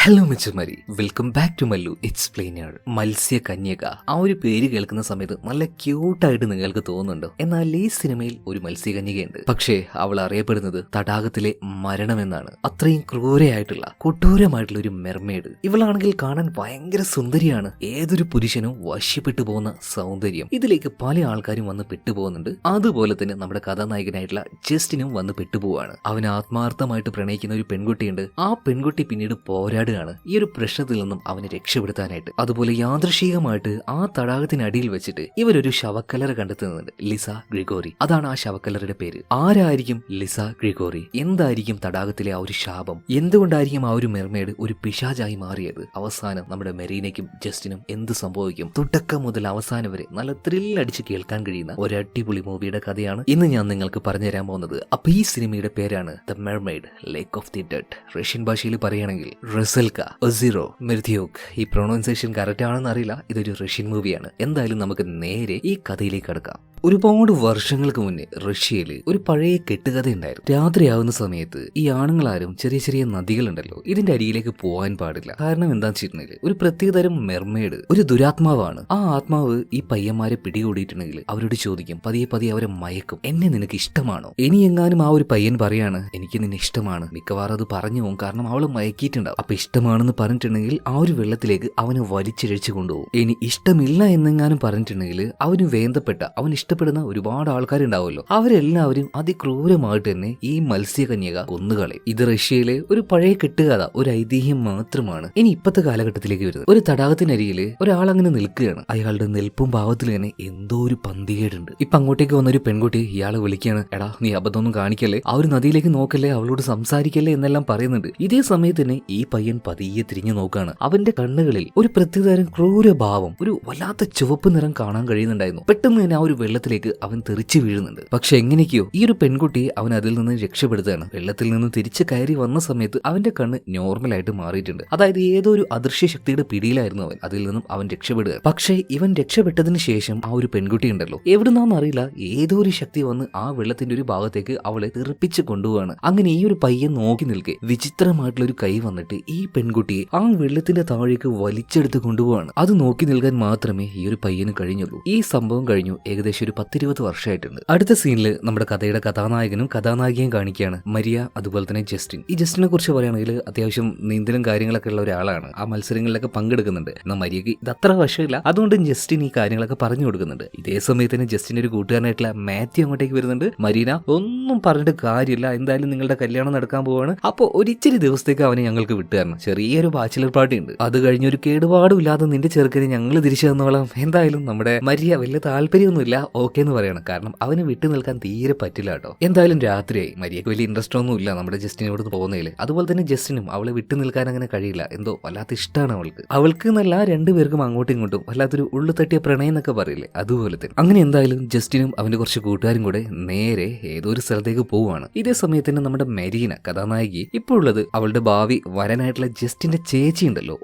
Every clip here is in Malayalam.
ഹലോ മിച്ചമാരി, welcome back to Mallu explainer. മത്സ്യകന്യക ആ ഒരു പേര് കേൾക്കുന്ന സമയത്ത് നല്ല ക്യൂട്ടായിട്ട് നിങ്ങൾക്ക് തോന്നുന്നുണ്ടോ? എന്നാൽ ഈ സിനിമയിൽ ഒരു മത്സ്യകന്യകയുണ്ട്. പക്ഷേ അവൾ അറിയപ്പെടുന്നത് തടാകത്തിലെ മരണമെന്നാണ്. അത്രയും ക്രൂരയായിട്ടുള്ള കൊട്ടൂരമായിട്ടുള്ള ഒരു മെർമെയ്ഡ്. ഇവളാണെങ്കിൽ കാണാൻ ഭയങ്കര സുന്ദരിയാണ്. ഏതൊരു പുരുഷനും വശ്യപ്പെട്ടു പോകുന്ന സൗന്ദര്യം. ഇതിലേക്ക് പല ആൾക്കാരും വന്ന് പെട്ടുപോകുന്നുണ്ട്. അതുപോലെ തന്നെ നമ്മുടെ കഥാനായകനായിട്ടുള്ള ജസ്റ്റിനും വന്ന് പെട്ടുപോവാണ്. അവൻ ആത്മാർത്ഥമായിട്ട് പ്രണയിക്കുന്ന ഒരു പെൺകുട്ടിയുണ്ട്. ആ പെൺകുട്ടി പിന്നീട് പോരാടുകയാണ് ഈ ഒരു പ്രശ്നത്തിൽ നിന്നും അവനെ രക്ഷപ്പെടുത്താനായിട്ട്. അതുപോലെ യാദൃശികമായിട്ട് ആ തടാകത്തിനടിയിൽ വെച്ചിട്ട് ഇവരൊരു ശവക്കല്ലറ കണ്ടെത്തുന്നുണ്ട്. ലിസ ഗ്രിഗോറി, അതാണ് ആ ശവക്കല്ലറയുടെ പേര്. ആരായിരിക്കും ലിസ ഗ്രിഗോറി? എന്തായിരിക്കും തടാകത്തിലെ ആ ഒരു ശാപം? എന്തുകൊണ്ടായിരിക്കും ആ ഒരു മെർമെയ്ഡ് ഒരു പിശാചായി മാറിയത്? അവസാനം നമ്മുടെ മെറീനയ്ക്കും ജസ്റ്റിനും എന്ത് സംഭവിക്കും? തുടക്കം മുതൽ അവസാനം വരെ നല്ല ത്രില്ലടിച്ച് കേൾക്കാൻ കഴിയുന്ന ഒരു അടിപൊളി മൂവിയുടെ കഥയാണ് ഇന്ന് ഞാൻ നിങ്ങൾക്ക് പറഞ്ഞു തരാൻ പോകുന്നത്. അപ്പൊ ഈ സിനിമയുടെ പേരാണ് the mermaid lake of the dead. Russian ഭാഷയിൽ പറയുകയാണെങ്കിൽ റസൽക്ക ഒസിറോ മെർദിയോക്. ഈ പ്രൊണൗൺസിയേഷൻ കറക്റ്റ് ആണെന്ന് അറിയില്ല. ഇതൊരു റഷ്യൻ മൂവിയാണ്. എന്തായാലും നമുക്ക് നേരെ ഈ കഥയിലേക്ക് കടക്കാം. ഒരുപാട് വർഷങ്ങൾക്ക് മുന്നേ റഷ്യയിൽ ഒരു പഴയ കെട്ടുകഥ ഉണ്ടായിരുന്നു. രാത്രിയാവുന്ന സമയത്ത് ഈ ആണുങ്ങളാരും ചെറിയ ചെറിയ നദികളുണ്ടല്ലോ, ഇതിന്റെ അരിയിലേക്ക് പോകാൻ പാടില്ല. കാരണം എന്താ വെച്ചിട്ടുണ്ടെങ്കിൽ ഒരു പ്രത്യേകതരം മെർമെയ്ഡ് ഒരു ദുരാത്മാവാണ്. ആ ആത്മാവ് ഈ പയ്യന്മാരെ പിടികൂടിയിട്ടുണ്ടെങ്കിൽ അവരോട് ചോദിക്കും, പതിയെ പതിയെ അവരെ മയക്കും, എന്നെ നിനക്ക് ഇഷ്ടമാണോ? ഇനി എങ്ങാനും ആ ഒരു പയ്യൻ പറയാണ് എനിക്ക് നിന്നെ ഇഷ്ടമാണ്, മിക്കവാറും അത് പറഞ്ഞു പോകും. കാരണം അവള് മയക്കിയിട്ടുണ്ടാവും. അപ്പൊ ഇഷ്ടമാണെന്ന് പറഞ്ഞിട്ടുണ്ടെങ്കിൽ ആ ഒരു വെള്ളത്തിലേക്ക് അവന് വലിച്ചിഴച്ചു കൊണ്ടുപോകും. ഇനി ഇഷ്ടമില്ല എന്നെങ്ങാനും പറഞ്ഞിട്ടുണ്ടെങ്കിൽ അവന് വേണ്ടപ്പെട്ട അവൻ ഇഷ്ടപ്പെടുന്ന ഒരുപാട് ആൾക്കാരുണ്ടാവുമല്ലോ, അവരെല്ലാവരും അതിക്രൂരമായിട്ട് തന്നെ ഈ മത്സ്യകന്യക കൊന്നുകളയും. ഇത് റഷ്യയിലെ ഒരു പഴയ കെട്ടുകഥ, ഒരു ഐതിഹ്യം മാത്രമാണ്. ഇനി ഇപ്പത്തെ കാലഘട്ടത്തിലേക്ക് വരുന്നത്, ഒരു തടാകത്തിനരികില് ഒരാൾ അങ്ങനെ നിൽക്കുകയാണ്. അയാളുടെ നിൽപ്പും ഭാവത്തിൽ തന്നെ എന്തോ ഒരു പന്തികേടുണ്ട്. ഇപ്പൊ അങ്ങോട്ടേക്ക് വന്ന ഒരു പെൺകുട്ടി ഇയാളെ വിളിക്കുകയാണ്, എടാ നീ അബദ്ധമൊന്നും കാണിക്കല്ലേ, ആ ഒരു നദിയിലേക്ക് നോക്കല്ലേ, അവളോട് സംസാരിക്കല്ലേ എന്നെല്ലാം പറയുന്നുണ്ട്. ഇതേ സമയത്ത് തന്നെ ഈ പയ്യൻ പതിയെ തിരിഞ്ഞു നോക്കുകയാണ്. അവന്റെ കണ്ണുകളിൽ ഒരു പ്രത്യേകതരം ക്രൂരഭാവം, ഒരു വല്ലാത്ത ചുവപ്പ് നിറം കാണാൻ കഴിയുന്നുണ്ടായിരുന്നു. പെട്ടെന്ന് തന്നെ ആ ഒരു വെള്ളത്തിലേക്ക് അവൻ തെറിച്ചു വീഴുന്നുണ്ട്. പക്ഷെ എങ്ങനെയൊക്കെയോ ഈ ഒരു പെൺകുട്ടിയെ അവൻ അതിൽ നിന്ന് രക്ഷപ്പെടുത്തുകയാണ്. വെള്ളത്തിൽ നിന്ന് തിരിച്ചു കയറി വന്ന സമയത്ത് അവന്റെ കണ്ണ് നോർമലായിട്ട് മാറിയിട്ടുണ്ട്. അതായത് ഏതോ ഒരു അദൃശ്യ ശക്തിയുടെ പിടിയിലായിരുന്നു അവൻ. അതിൽ നിന്നും അവൻ രക്ഷപ്പെടുക. പക്ഷേ ഇവൻ രക്ഷപ്പെട്ടതിന് ശേഷം ആ ഒരു പെൺകുട്ടി ഉണ്ടല്ലോ, എവിടുന്നാന്നറിയില്ല, ഏതോ ഒരു ശക്തി വന്ന് ആ വെള്ളത്തിന്റെ ഒരു ഭാഗത്തേക്ക് അവളെ തെറിപ്പിച്ച് കൊണ്ടുപോവാണ്. അങ്ങനെ ഈ ഒരു പയ്യൻ നോക്കി നിൽക്കെ വിചിത്രമായിട്ടുള്ള ഒരു കൈ വന്നിട്ട് ഈ പെൺകുട്ടിയെ ആ വെള്ളത്തിന്റെ താഴേക്ക് വലിച്ചെടുത്ത് കൊണ്ടുപോവാണ്. അത് നോക്കി നിൽക്കാൻ മാത്രമേ ഈ ഒരു പയ്യന് കഴിഞ്ഞുള്ളൂ. ഈ സംഭവം കഴിഞ്ഞു ഏകദേശം ഒരു 10-20 വർഷമായിട്ടുണ്ട്. അടുത്ത സീനിൽ നമ്മുടെ കഥയുടെ കഥാനായകനും കഥാനായികയും കാണിക്കുകയാണ്, മരിയ അതുപോലെ തന്നെ ജസ്റ്റിൻ. ഈ ജസ്റ്റിനെ കുറിച്ച് പറയുകയാണെങ്കിൽ അത്യാവശ്യം നീന്തലും കാര്യങ്ങളൊക്കെ ഉള്ള ഒരാളാണ്. ആ മത്സരങ്ങളിലൊക്കെ പങ്കെടുക്കുന്നുണ്ട്. എന്നാൽ മരിയക്ക് ഇത് അത്ര വശമില്ല. അതുകൊണ്ട് ജസ്റ്റിൻ ഈ കാര്യങ്ങളൊക്കെ പറഞ്ഞു കൊടുക്കുന്നുണ്ട്. ഇതേ സമയത്ത് തന്നെ ജസ്റ്റിന്റെ ഒരു കൂട്ടുകാരനായിട്ടുള്ള മാത്യു അങ്ങോട്ടേക്ക് വരുന്നുണ്ട്. മരീന ഒന്നും പറഞ്ഞിട്ട് കാര്യമില്ല, എന്തായാലും നിങ്ങളുടെ കല്യാണം നടക്കാൻ പോവാണ്, അപ്പോൾ ഒരിച്ചിരി ദിവസത്തേക്ക് അവനെ ഞങ്ങൾക്ക് വിട്ടുതരണം, ചെറിയൊരു ബാച്ചിലർ പാർട്ടി ഉണ്ട്, അത് കഴിഞ്ഞ് ഒരു കേടുപാടും ഇല്ലാതെ നിന്റെ ചെറുക്കനെ ഞങ്ങൾ തിരിച്ചു തന്നോളാം. എന്തായാലും നമ്മുടെ മരിയ വലിയ താല്പര്യമൊന്നുമില്ല, ഓക്കെ എന്ന് പറയണം. കാരണം അവന് വിട്ടു നിൽക്കാൻ തീരെ പറ്റില്ല കേട്ടോ. എന്തായാലും രാത്രിയായി. മരിയക്ക് വലിയ ഇൻട്രസ്റ്റ് ഒന്നും ഇല്ല നമ്മുടെ ജസ്റ്റിനോട് പോകുന്നതിൽ. അതുപോലെ തന്നെ ജസ്റ്റിനും അവളെ വിട്ടു നിൽക്കാൻ അങ്ങനെ കഴിയില്ല. എന്തോ വല്ലാത്ത ഇഷ്ടമാണ് അവൾക്ക് എന്നല്ല, രണ്ടുപേർക്കും അങ്ങോട്ടും ഇങ്ങോട്ടും വല്ലാത്തൊരു ഉള്ളു തട്ടിയ പ്രണയം എന്നൊക്കെ പറയില്ലേ, അതുപോലെ തന്നെ. അങ്ങനെ എന്തായാലും ജസ്റ്റിനും അവന്റെ കുറച്ച് കൂട്ടുകാരും കൂടെ നേരെ ഏതോ ഒരു സ്ഥലത്തേക്ക് പോവുകയാണ്. ഇതേ സമയത്ത് തന്നെ നമ്മുടെ മെരീന കഥാനായിക ഇപ്പോൾ ഉള്ളത് അവളുടെ ഭാവി വരനായിട്ടുള്ള ജസ്റ്റിന്റെ ചേച്ചി ഉണ്ടല്ലോ,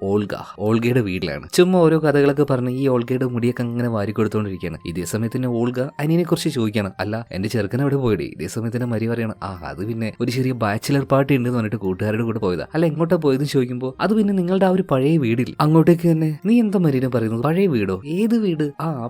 ഓൾഗയുടെ വീട്ടിലാണ്. ചുമ്മാ ഓരോ കഥകളൊക്കെ പറഞ്ഞ് ഈ ഓൾഗയുടെ മുടിയൊക്കെ അങ്ങനെ വാരി കൊടുത്തോണ്ടിരിക്കുകയാണ്. ഇതേ സമയത്ത് തന്നെ ഓൾഗ അനിയനെ കുറിച്ച് ചോദിക്കാണ്, അല്ല എന്റെ ചെറുക്കൻ അവിടെ പോയിടേ. ഇതേ സമയത്ത് തന്നെ മരി പറയാണ്, അത് പിന്നെ ഒരു ചെറിയ ബാച്ചിലർ പാർട്ടി ഉണ്ടെന്ന് പറഞ്ഞിട്ട് കൂട്ടുകാരുടെ കൂടെ പോയതാ. അല്ല എങ്ങോട്ടാ പോയതെന്ന് ചോദിക്കുമ്പോൾ അത് പിന്നെ നിങ്ങളുടെ ആ ഒരു പഴയ വീടില്ല, അങ്ങോട്ടേക്ക് തന്നെ. നീ എന്താ മരീന പറയുന്നത്? പഴയ വീടോ? ഏത് വീട്?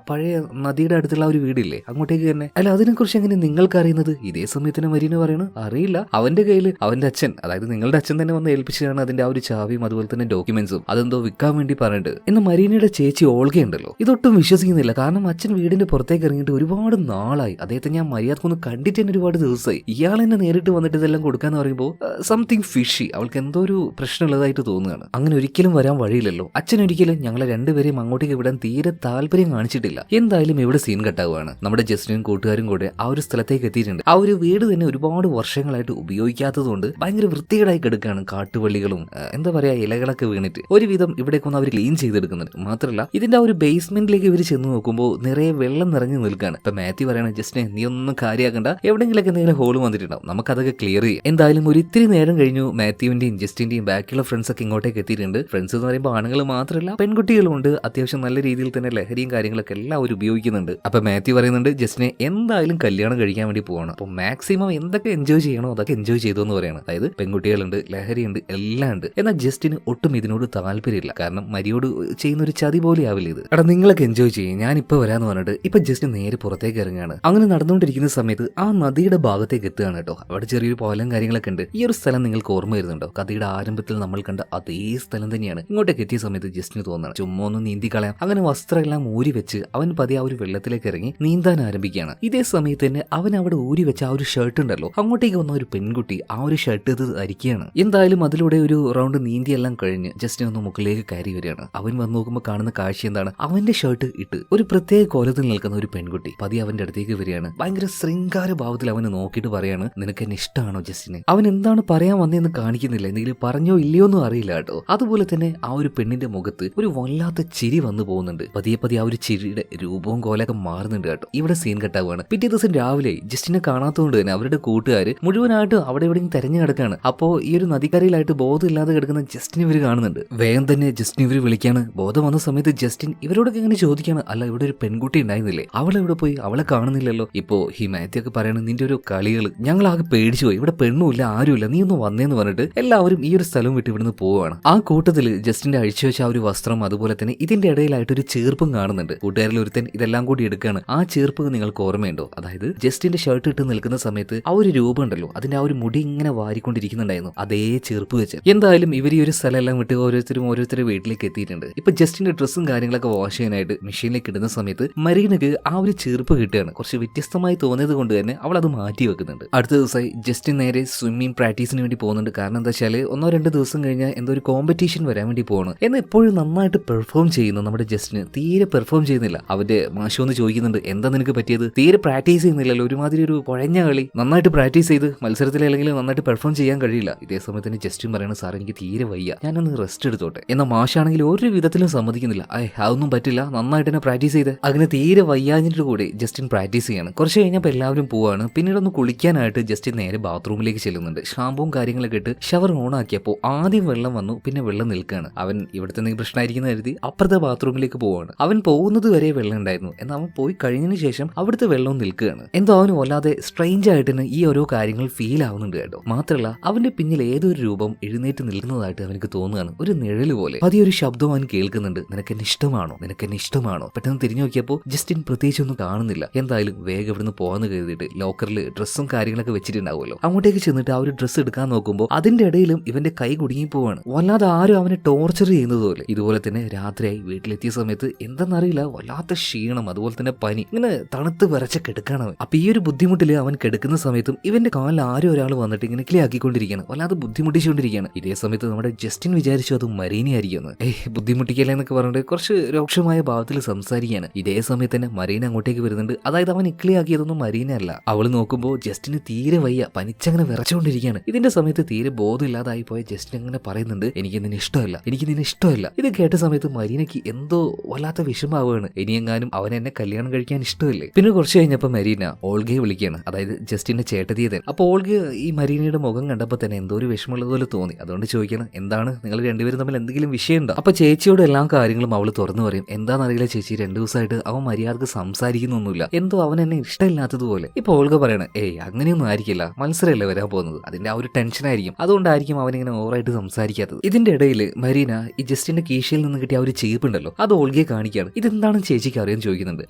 പഴയ നദിയുടെ അടുത്തുള്ള ഒരു വീടില്ലേ, അങ്ങോട്ടേക്ക് തന്നെ. അല്ല അതിനെ കുറിച്ച് എങ്ങനെ നിങ്ങൾക്ക് അറിയുന്നത്? ഇതേ സമയത്ത് തന്നെ മരീന പറയണു, അറിയില്ല, അവന്റെ കയ്യിൽ അവന്റെ അച്ഛൻ, അതായത് നിങ്ങളുടെ അച്ഛൻ തന്നെ വന്ന് ഏൽപ്പിച്ചതാണ് അതിന്റെ ആ ഒരു ചാവിയും അതുപോലെ തന്നെ ഡോക്യുമെന്റ്സും, അതെന്തോ വിൽക്കാൻ വേണ്ടി പറഞ്ഞിട്ട്. എന്നാൽ മരീനയുടെ ചേച്ചി ഓൾഗയുണ്ടല്ലോ, ഇതൊട്ടും വിശ്വസിക്കുന്നില്ല. കാരണം അച്ഛൻ വീടിന്റെ പുറത്തേക്ക് ഇറങ്ങിയിട്ട് ഒരുപാട് നാളായി, അദ്ദേഹത്തെ ഞാൻ മര്യാദക്കൊന്ന് കണ്ടിട്ട് തന്നെ ഒരുപാട് ദിവസമായി. ഇയാൾ എന്നെ നേരിട്ട് വന്നിട്ട് ഇതെല്ലാം കൊടുക്കാന്ന് പറയുമ്പോൾ സംതിങ് ഫിഷി, അവൾക്ക് എന്തോ ഒരു പ്രശ്നമുള്ളതായിട്ട് തോന്നുകയാണ്. അങ്ങനെ ഒരിക്കലും വരാൻ വഴിയില്ലല്ലോ. അച്ഛൻ ഒരിക്കലും ഞങ്ങളെ രണ്ടുപേരെയും അങ്ങോട്ടേക്ക് വിടാൻ തീരെ താല്പര്യം കാണിച്ചിട്ടില്ല. എന്തായാലും ഇവിടെ സീൻ കട്ടാവുകയാണ്. നമ്മുടെ ജസ്റ്റിനും കൂട്ടുകാരും കൂടെ ആ ഒരു സ്ഥലത്തേക്ക് എത്തിയിട്ടുണ്ട്. ആ ഒരു വീട് തന്നെ ഒരുപാട് വർഷങ്ങളായിട്ട് ഉപയോഗിക്കാത്തതുകൊണ്ട് ഭയങ്കര വൃത്തികേടായി കിടക്കുകയാണ്. കാട്ടുവള്ളികളും എന്താ പറയാ ഇലകളൊക്കെ വീണിട്ട് ഒരുവിധം ഇവിടേക്കൊന്ന് അവർ ക്ലീൻ ചെയ്തെടുക്കുന്നുണ്ട്. മാത്രമല്ല ഇതിന്റെ ആ ഒരു ബേസ്മെന്റിലേക്ക് ഇവർ ചെന്ന് നോക്കുമ്പോൾ നിറയെ വെള്ളം നിറഞ്ഞു നിൽക്കുകയാണ്. ഇപ്പൊ മാത്യു പറയണ, ജസ്റ്റിനെ നീ ഒന്നും കാര്യമാക്കണ്ട, എവിടെയെങ്കിലൊക്കെ എന്തെങ്കിലും ഹോള് വന്നിട്ടുണ്ടാവും, നമുക്കതൊക്കെ ക്ലിയർ ചെയ്യാം. എന്തായാലും ഒരു ഇത്തിരി നേരം കഴിഞ്ഞു. മാത്യുവിന്റെയും ജസ്റ്റിന്റെയും ബാക്കിയുള്ള ഫ്രണ്ട്സ് ഒക്കെ ഇങ്ങോട്ടേക്ക് എത്തിയിട്ടുണ്ട്. ഫ്രണ്ട്സ് എന്ന് പറയുമ്പോൾ ആണുങ്ങൾ മാത്രമല്ല പെൺകുട്ടികളും ഉണ്ട്. അത്യാവശ്യം നല്ല രീതിയിൽ തന്നെ ലഹരിയും കാര്യങ്ങളൊക്കെ എല്ലാവരും ഉപയോഗിക്കുന്നുണ്ട്. അപ്പൊ മാത്യു പറയുന്നുണ്ട്, ജസ്റ്റിനെ എന്തായാലും കല്യാണം കഴിക്കാൻ വേണ്ടി പോവാണ്, അപ്പൊ മാക്സിമം എന്തൊക്കെ എൻജോയ് ചെയ്യണോ അതൊക്കെ എൻജോയ് ചെയ്തു എന്ന് പറയണം. അതായത് പെൺകുട്ടികളുണ്ട്, ലഹരിയുണ്ട്, എല്ലാം ഉണ്ട്. എന്നാൽ ജസ്റ്റിന് ഒട്ടും ഇതിനോട് താല്പര്യമില്ല. കാരണം മരിയോട് ചെയ്യുന്ന ഒരു ചതി പോലെ ആവില്ല ഇത്. എടാ നിങ്ങളൊക്കെ എൻജോയ് ചെയ്യും, ഞാൻ ഇപ്പൊ വരാന്ന് പറഞ്ഞിട്ട് ഇപ്പൊ ജസ്റ്റ് നേരെ പുറത്തേക്ക് ഇറങ്ങുകയാണ്. അങ്ങനെ നടന്നുകൊണ്ടിരിക്കുന്ന സമയത്ത് ആ നദിയുടെ ഭാഗത്തേക്ക് എത്തുകയാണ് കേട്ടോ. അവിടെ ചെറിയൊരു പോലം കാര്യങ്ങളൊക്കെ ഉണ്ട്. ഈ ഒരു സ്ഥലം നിങ്ങൾക്ക് ഓർമ്മ വരുന്നുണ്ടോ? കഥയുടെ ആരംഭത്തിൽ നമ്മൾ കണ്ട അതേ സ്ഥലം തന്നെയാണ്. ഇങ്ങോട്ടേക്ക് എത്തിയ സമയത്ത് ജസ്റ്റിന് തോന്നണം ചുമ്മാ ഒന്ന് നീന്തി കളയാം. അങ്ങനെ വസ്ത്രം എല്ലാം ഊരി വെച്ച് അവൻ പതിയെ ആ ഒരു വെള്ളത്തിലേക്ക് ഇറങ്ങി നീന്താൻ ആരംഭിക്കുകയാണ്. ഇതേ സമയത്ത് തന്നെ അവൻ അവിടെ ഊരി വെച്ച ആ ഒരു ഷർട്ട് ഉണ്ടല്ലോ, അങ്ങോട്ടേക്ക് വന്ന ഒരു പെൺകുട്ടി ആ ഒരു ഷർട്ട് ഇത് ധരിക്കുകയാണ്. എന്തായാലും അതിലൂടെ ഒരു റൗണ്ട് നീന്തിയെല്ലാം കഴിഞ്ഞ് ജസ്റ്റിന് ഒന്ന് മുകളിലേക്ക് കയറി വരികയാണ്. അവൻ വന്ന് നോക്കുമ്പോൾ കാണുന്ന കാഴ്ച എന്താണ്? അവന്റെ ഷർട്ട് ഇട്ട് ഒരു പ്രത്യേക കോലത്തിൽ നിൽക്കുന്ന ഒരു പെൺകുട്ടി പതി അവന്റെ അടുത്തേക്ക് വരികയാണ്. ഭയങ്കര ശൃംഗാര ഭാവത്തിൽ അവന് നോക്കിയിട്ട് പറയാണ്, നിനക്ക് എന്നെ ഇഷ്ടമാണോ ജസ്റ്റിന്? അവൻ എന്താണ് പറയാൻ വന്നതെന്ന് കാണിക്കുന്നില്ല. എന്തെങ്കിലും പറഞ്ഞോ ഇല്ലയോ ഒന്നും അറിയില്ല കേട്ടോ. അതുപോലെ തന്നെ ആ ഒരു പെണ്ണിന്റെ മുഖത്ത് ഒരു വല്ലാത്ത ചിരി വന്നു പോകുന്നുണ്ട്. പതിയെ പതിയെ ആ ഒരു ചിരിയുടെ രൂപവും കോലൊക്കെ മാറുന്നുണ്ട് കേട്ടോ. ഇവിടെ സീൻ കട്ടാവുകയാണ്. പിറ്റേ ദിവസം രാവിലെ ജസ്റ്റിനെ കാണാത്തതുകൊണ്ട് തന്നെ അവരുടെ കൂട്ടുകാര് മുഴുവനായിട്ട് അവിടെ എവിടെയും തെരഞ്ഞു കിടക്കാണ്. അപ്പോ ഈ ഒരു നദിക്കരയിലായിട്ട് ബോധമില്ലാതെ കിടക്കുന്ന ജസ്റ്റിനെ ഇവർ കാണുന്നുണ്ട്. വേഗം തന്നെ ജസ്റ്റിനെ ഇവർ വിളിക്കാണ്. ബോധം വന്ന സമയത്ത് ജസ്റ്റിൻ ഇവരോടൊക്കെ ഇങ്ങനെ ചോദിക്കാണ്, അല്ല ഇവിടെ ഒരു പെൺകുട്ടി ഉണ്ടായിരുന്നില്ലേ, അവളെ ഇവിടെ പോയി? അവളെ കാണുന്നില്ലല്ലോ. ഇപ്പോ ഈ മാത്യൊക്കെ പറയണ നിന്റെ ഒരു കളികൾ ഞങ്ങൾ ആകെ പേടിച്ചു പോയി, ഇവിടെ പെണ്ണുമില്ല ആരുമില്ല, നീ ഒന്ന് വന്നേന്ന് പറഞ്ഞിട്ട് എല്ലാവരും ഈ ഒരു സ്ഥലം വിട്ട് ഇവിടുന്ന് പോവുകയാണ്. ആ കൂട്ടത്തിൽ ജസ്റ്റിന്റെ അഴിച്ചു വെച്ച ആ ഒരു വസ്ത്രം അതുപോലെ തന്നെ ഇതിന്റെ ഇടയിലായിട്ട് ഒരു ചീർപ്പും കാണുന്നുണ്ട്. കൂട്ടുകാരിൽ ഒരുത്തൻ ഇതെല്ലാം കൂടി എടുക്കുകയാണ്. ആ ചീർപ്പ് നിങ്ങൾക്ക് ഓർമ്മയുണ്ടോ? അതായത് ജസ്റ്റിന്റെ ഷർട്ട് ഇട്ട് നിൽക്കുന്ന സമയത്ത് ആ ഒരു രൂപം ഉണ്ടല്ലോ, അതിന്റെ ആ ഒരു മുടി ഇങ്ങനെ വാരിക്കൊണ്ടിരിക്കുന്നുണ്ടായിരുന്നു. അതേ ചീർപ്പ് വെച്ച് എന്തായാലും ഇവർ ഈ ഒരു സ്ഥലം എല്ലാം വിട്ട് ഓരോരുത്തരും വീട്ടിലേക്ക് എത്തിയിട്ടുണ്ട്. ഇപ്പൊ ജസ്റ്റിന്റെ ഡ്രസ്സും കാര്യങ്ങളൊക്കെ വാഷ് ചെയ്യാനായിട്ട് മെഷീനിലേക്ക് ഇടുന്ന സമയത്ത് മരീനക്ക് ആ ഒരു ചീർപ്പ് കിട്ടുകയാണ്. കുറച്ച് വ്യത്യസ്തമായി തോന്നിയത് കൊണ്ട് തന്നെ അവൾ അത് മാറ്റി വെക്കുന്നുണ്ട്. അടുത്ത ദിവസമായി ജസ്റ്റിൻ നേരെ സ്വിമ്മിംഗ് പ്രാക്ടീസിന് വേണ്ടി പോകുന്നുണ്ട്. കാരണം എന്താ വെച്ചാൽ 1-2 ദിവസം കഴിഞ്ഞാൽ എന്തോ ഒരു കോമ്പറ്റീഷൻ വരാൻ വേണ്ടി പോകണം. എന്നാൽ എപ്പോഴും നന്നായിട്ട് പെർഫോം ചെയ്യുന്നു നമ്മുടെ ജസ്റ്റിന് തീരെ പെർഫോം ചെയ്യുന്നില്ല. അവന്റെ മാഷൊന്ന് ചോദിക്കുന്നുണ്ട്, എന്താ നിനക്ക് പറ്റിയത്? തീരെ പ്രാക്ടീസ് ചെയ്യുന്നില്ലല്ലോ, ഒരുമാതിരി ഒരു കുഴഞ്ഞ കളി. നന്നായിട്ട് പ്രാക്ടീസ് ചെയ്ത് മത്സരത്തിൽ അല്ലെങ്കിൽ നന്നായിട്ട് പെർഫോം ചെയ്യാൻ കഴിയില്ല. ഇതേ സമയത്ത് തന്നെ ജസ്റ്റിൻ പറയണ, സാർ എനിക്ക് തീരെ വയ്യ, ഞാനൊന്ന് റെസ്റ്റ് എടുത്തോട്ടെ. എന്നാൽ മാഷാണെങ്കിൽ ഒരു വിധത്തിലും സമ്മതിക്കുന്നില്ല. അതൊന്നും പറ്റില്ല, നന്നായിട്ട് തന്നെ പ്രാക്ടീസ് ചെയ്ത്. അങ്ങനെ തീരെ വയ്യാഞ്ഞിട്ട് കൂടി ജസ്റ്റിൻ പ്രാക്ടീസ് ചെയ്യാണ്. കുറച്ച് കഴിഞ്ഞപ്പോൾ എല്ലാവരും പോവാണ്. പിന്നീട് ഒന്ന് കുളിക്കാനായിട്ട് ജസ്റ്റിൻ നേരെ ബാത്റൂമിലേക്ക് ചെല്ലുന്നുണ്ട്. ഷാമ്പുവും കാര്യങ്ങളൊക്കെ ഇട്ട് ഷവർ ഓൺ ആക്കിയപ്പോൾ ആദ്യം വെള്ളം വന്നു, പിന്നെ വെള്ളം നിൽക്കുകയാണ്. അവൻ ഇവിടുത്തെ എന്തെങ്കിലും പ്രശ്നമായിരിക്കുന്ന കരുതി അപ്പുറത്തെ ബാത്റൂമിലേക്ക് പോവാണ്. അവൻ പോകുന്നത് വരെ വെള്ളം ഉണ്ടായിരുന്നു. എന്നാൽ അവൻ പോയി കഴിഞ്ഞതിന് ശേഷം അവിടുത്തെ വെള്ളം നിൽക്കുകയാണ്. എന്തോ അവന് വല്ലാതെ സ്ട്രെയിഞ്ച് ആയിട്ട് തന്നെ ഈ ഓരോ കാര്യങ്ങൾ ഫീൽ ആവുന്നുണ്ട് കേട്ടോ. മാത്രമല്ല അവന്റെ പിന്നിൽ ഏതൊരു രൂപം എഴുന്നേറ്റ് നിൽക്കുന്നതായിട്ട് അവനക്ക് തോന്നുകയാണ്, ഒരു നിഴല് പോലെ. പതിയൊരു ശബ്ദം അവൻ കേൾക്കുന്നുണ്ട്, നിനക്ക് എന്നെ ഇഷ്ടമാണോ, നിനക്ക് എന്നെ ഇഷ്ടമാണോ? പെട്ടെന്ന് തിരിഞ്ഞു നോക്കിയപ്പോൾ ജസ്റ്റിൻ പ്രത്യേകിച്ചൊന്നും കാണുന്നില്ല. എന്തായാലും വേഗം ഇവിടുന്ന് പോകാന്ന് കരുതിയിട്ട് ലോക്കറിൽ ഡ്രസ്സും കാര്യങ്ങളൊക്കെ വെച്ചിട്ടുണ്ടാവുമല്ലോ, അങ്ങോട്ടേക്ക് ചെന്നിട്ട് ആ ഒരു ഡ്രസ്സ് എടുക്കാൻ നോക്കുമ്പോൾ അതിന്റെ ഇടയിലും ഇവന്റെ കൈ കുടുങ്ങി പോവാണ്. വല്ലാതെ ആരും അവനെ ടോർച്ചർ ചെയ്യുന്നത് പോലെ. ഇതുപോലെ തന്നെ രാത്രിയായി വീട്ടിലെത്തിയ സമയത്ത് എന്തെന്നറിയില്ല വല്ലാത്ത ക്ഷീണം, അതുപോലെ തന്നെ പനി, ഇങ്ങനെ തണുത്ത് വിറച്ച കിടക്കാണ് അവൻ. അപ്പൊ ഈ ഒരു ബുദ്ധിമുട്ടിൽ അവൻ കിടക്കുന്ന സമയത്തും ഇവന്റെ കാലിൽ ആരും ഒരാൾ വന്നിട്ട് ഇങ്ങനെ ക്ലിയാക്കിക്കൊണ്ടിരിക്കുകയാണ്, വല്ലാതെ ബുദ്ധിമുട്ടിച്ചുകൊണ്ടിരിക്കുകയാണ്. ഇതേ സമയത്ത് നമ്മുടെ ജസ്റ്റിൻ വിചാരിച്ചു അത് മരീനെ ആയിരിക്കുമെന്ന്. ബുദ്ധിമുട്ടിക്കല്ലേ എന്നൊക്കെ പറഞ്ഞിട്ട് കുറച്ച് രൂക്ഷമായ ഭാവത്തിൽ സംസാരിക്കുകയാണ്. ഇതേ സമയത്ത് തന്നെ മരീന അങ്ങോട്ടേക്ക് വരുന്നുണ്ട്. അതായത് അവൻ ഇക്ലിയാക്കിയതൊന്നും മരീന അല്ല. അവള് നോക്കുമ്പോൾ ജസ്റ്റിന് തീരെ വയ്യ, പനിച്ചങ്ങനെ വിറച്ചുകൊണ്ടിരിക്കുകയാണ്. ഇതിന്റെ സമയത്ത് തീരെ ബോധമില്ലാതായി പോയ ജസ്റ്റിൻ അങ്ങനെ പറയുന്നുണ്ട്, എനിക്ക് നിന്നെ ഇഷ്ടമല്ല, എനിക്ക് നിന്നെ ഇഷ്ടമല്ല. ഇത് കേട്ട സമയത്ത് മരീനയ്ക്ക് എന്തോ വല്ലാത്ത വിഷമാവുകയാണ്. ഇനിയെങ്ങാനും അവൻ എന്നെ കല്യാണം കഴിക്കാൻ ഇഷ്ടമില്ലേ. പിന്നെ കുറച്ച് കഴിഞ്ഞപ്പോൾ മരീന ഓൾഗയെ വിളിക്കുകയാണ്, അതായത് ജസ്റ്റിന്റെ ചേട്ടതിയെ. അപ്പോൾ ഓൾഗ ഈ മരീനയുടെ മുഖം കണ്ടപ്പോൾ തന്നെ എന്തോ ഒരു വിഷമമുള്ളതുപോലെ തോന്നി. അതുകൊണ്ട് ചോദിക്കണം, എന്താണ് നിങ്ങൾ രണ്ടുപേരും തമ്മിൽ എന്തെങ്കിലും വിഷയമുണ്ടോ? അപ്പൊ ചേച്ചിയോട് എല്ലാ കാര്യങ്ങളും അവള് തുറന്നു പറയും. എന്താണെന്നറിയില്ല ചേച്ചി, 2 ദിവസമായിട്ട് അവൻ മര്യാദക്ക് സംസാരിക്കുന്നൊന്നുമില്ല, എന്തോ അവൻ എന്നെ ഇഷ്ടമില്ലാത്തതുപോലെ. ഇപ്പൊ ഓൾഗ പറയണ, അങ്ങനെയൊന്നും ആയിരിക്കില്ല, മത്സരമല്ലേ വരാൻ പോകുന്നത്, അതിന്റെ ആ ഒരു ടെൻഷൻ ആയിരിക്കും, അതുകൊണ്ടായിരിക്കും അവനിങ്ങനെ ഓവറായിട്ട് സംസാരിക്കാത്തത്. ഇതിന്റെ ഇടയിൽ മരീന ഈ ജസ്റ്റിന്റെ കീശയിൽ നിന്ന് കിട്ടിയ ആ ഒരു ചീപ്പുണ്ടല്ലോ അത് ഓൾഗയെ കാണിക്കുകയാണ്. ഇതെന്താണ് ചേച്ചിക്ക് അറിയാൻ ചോദിക്കുന്നുണ്ട്.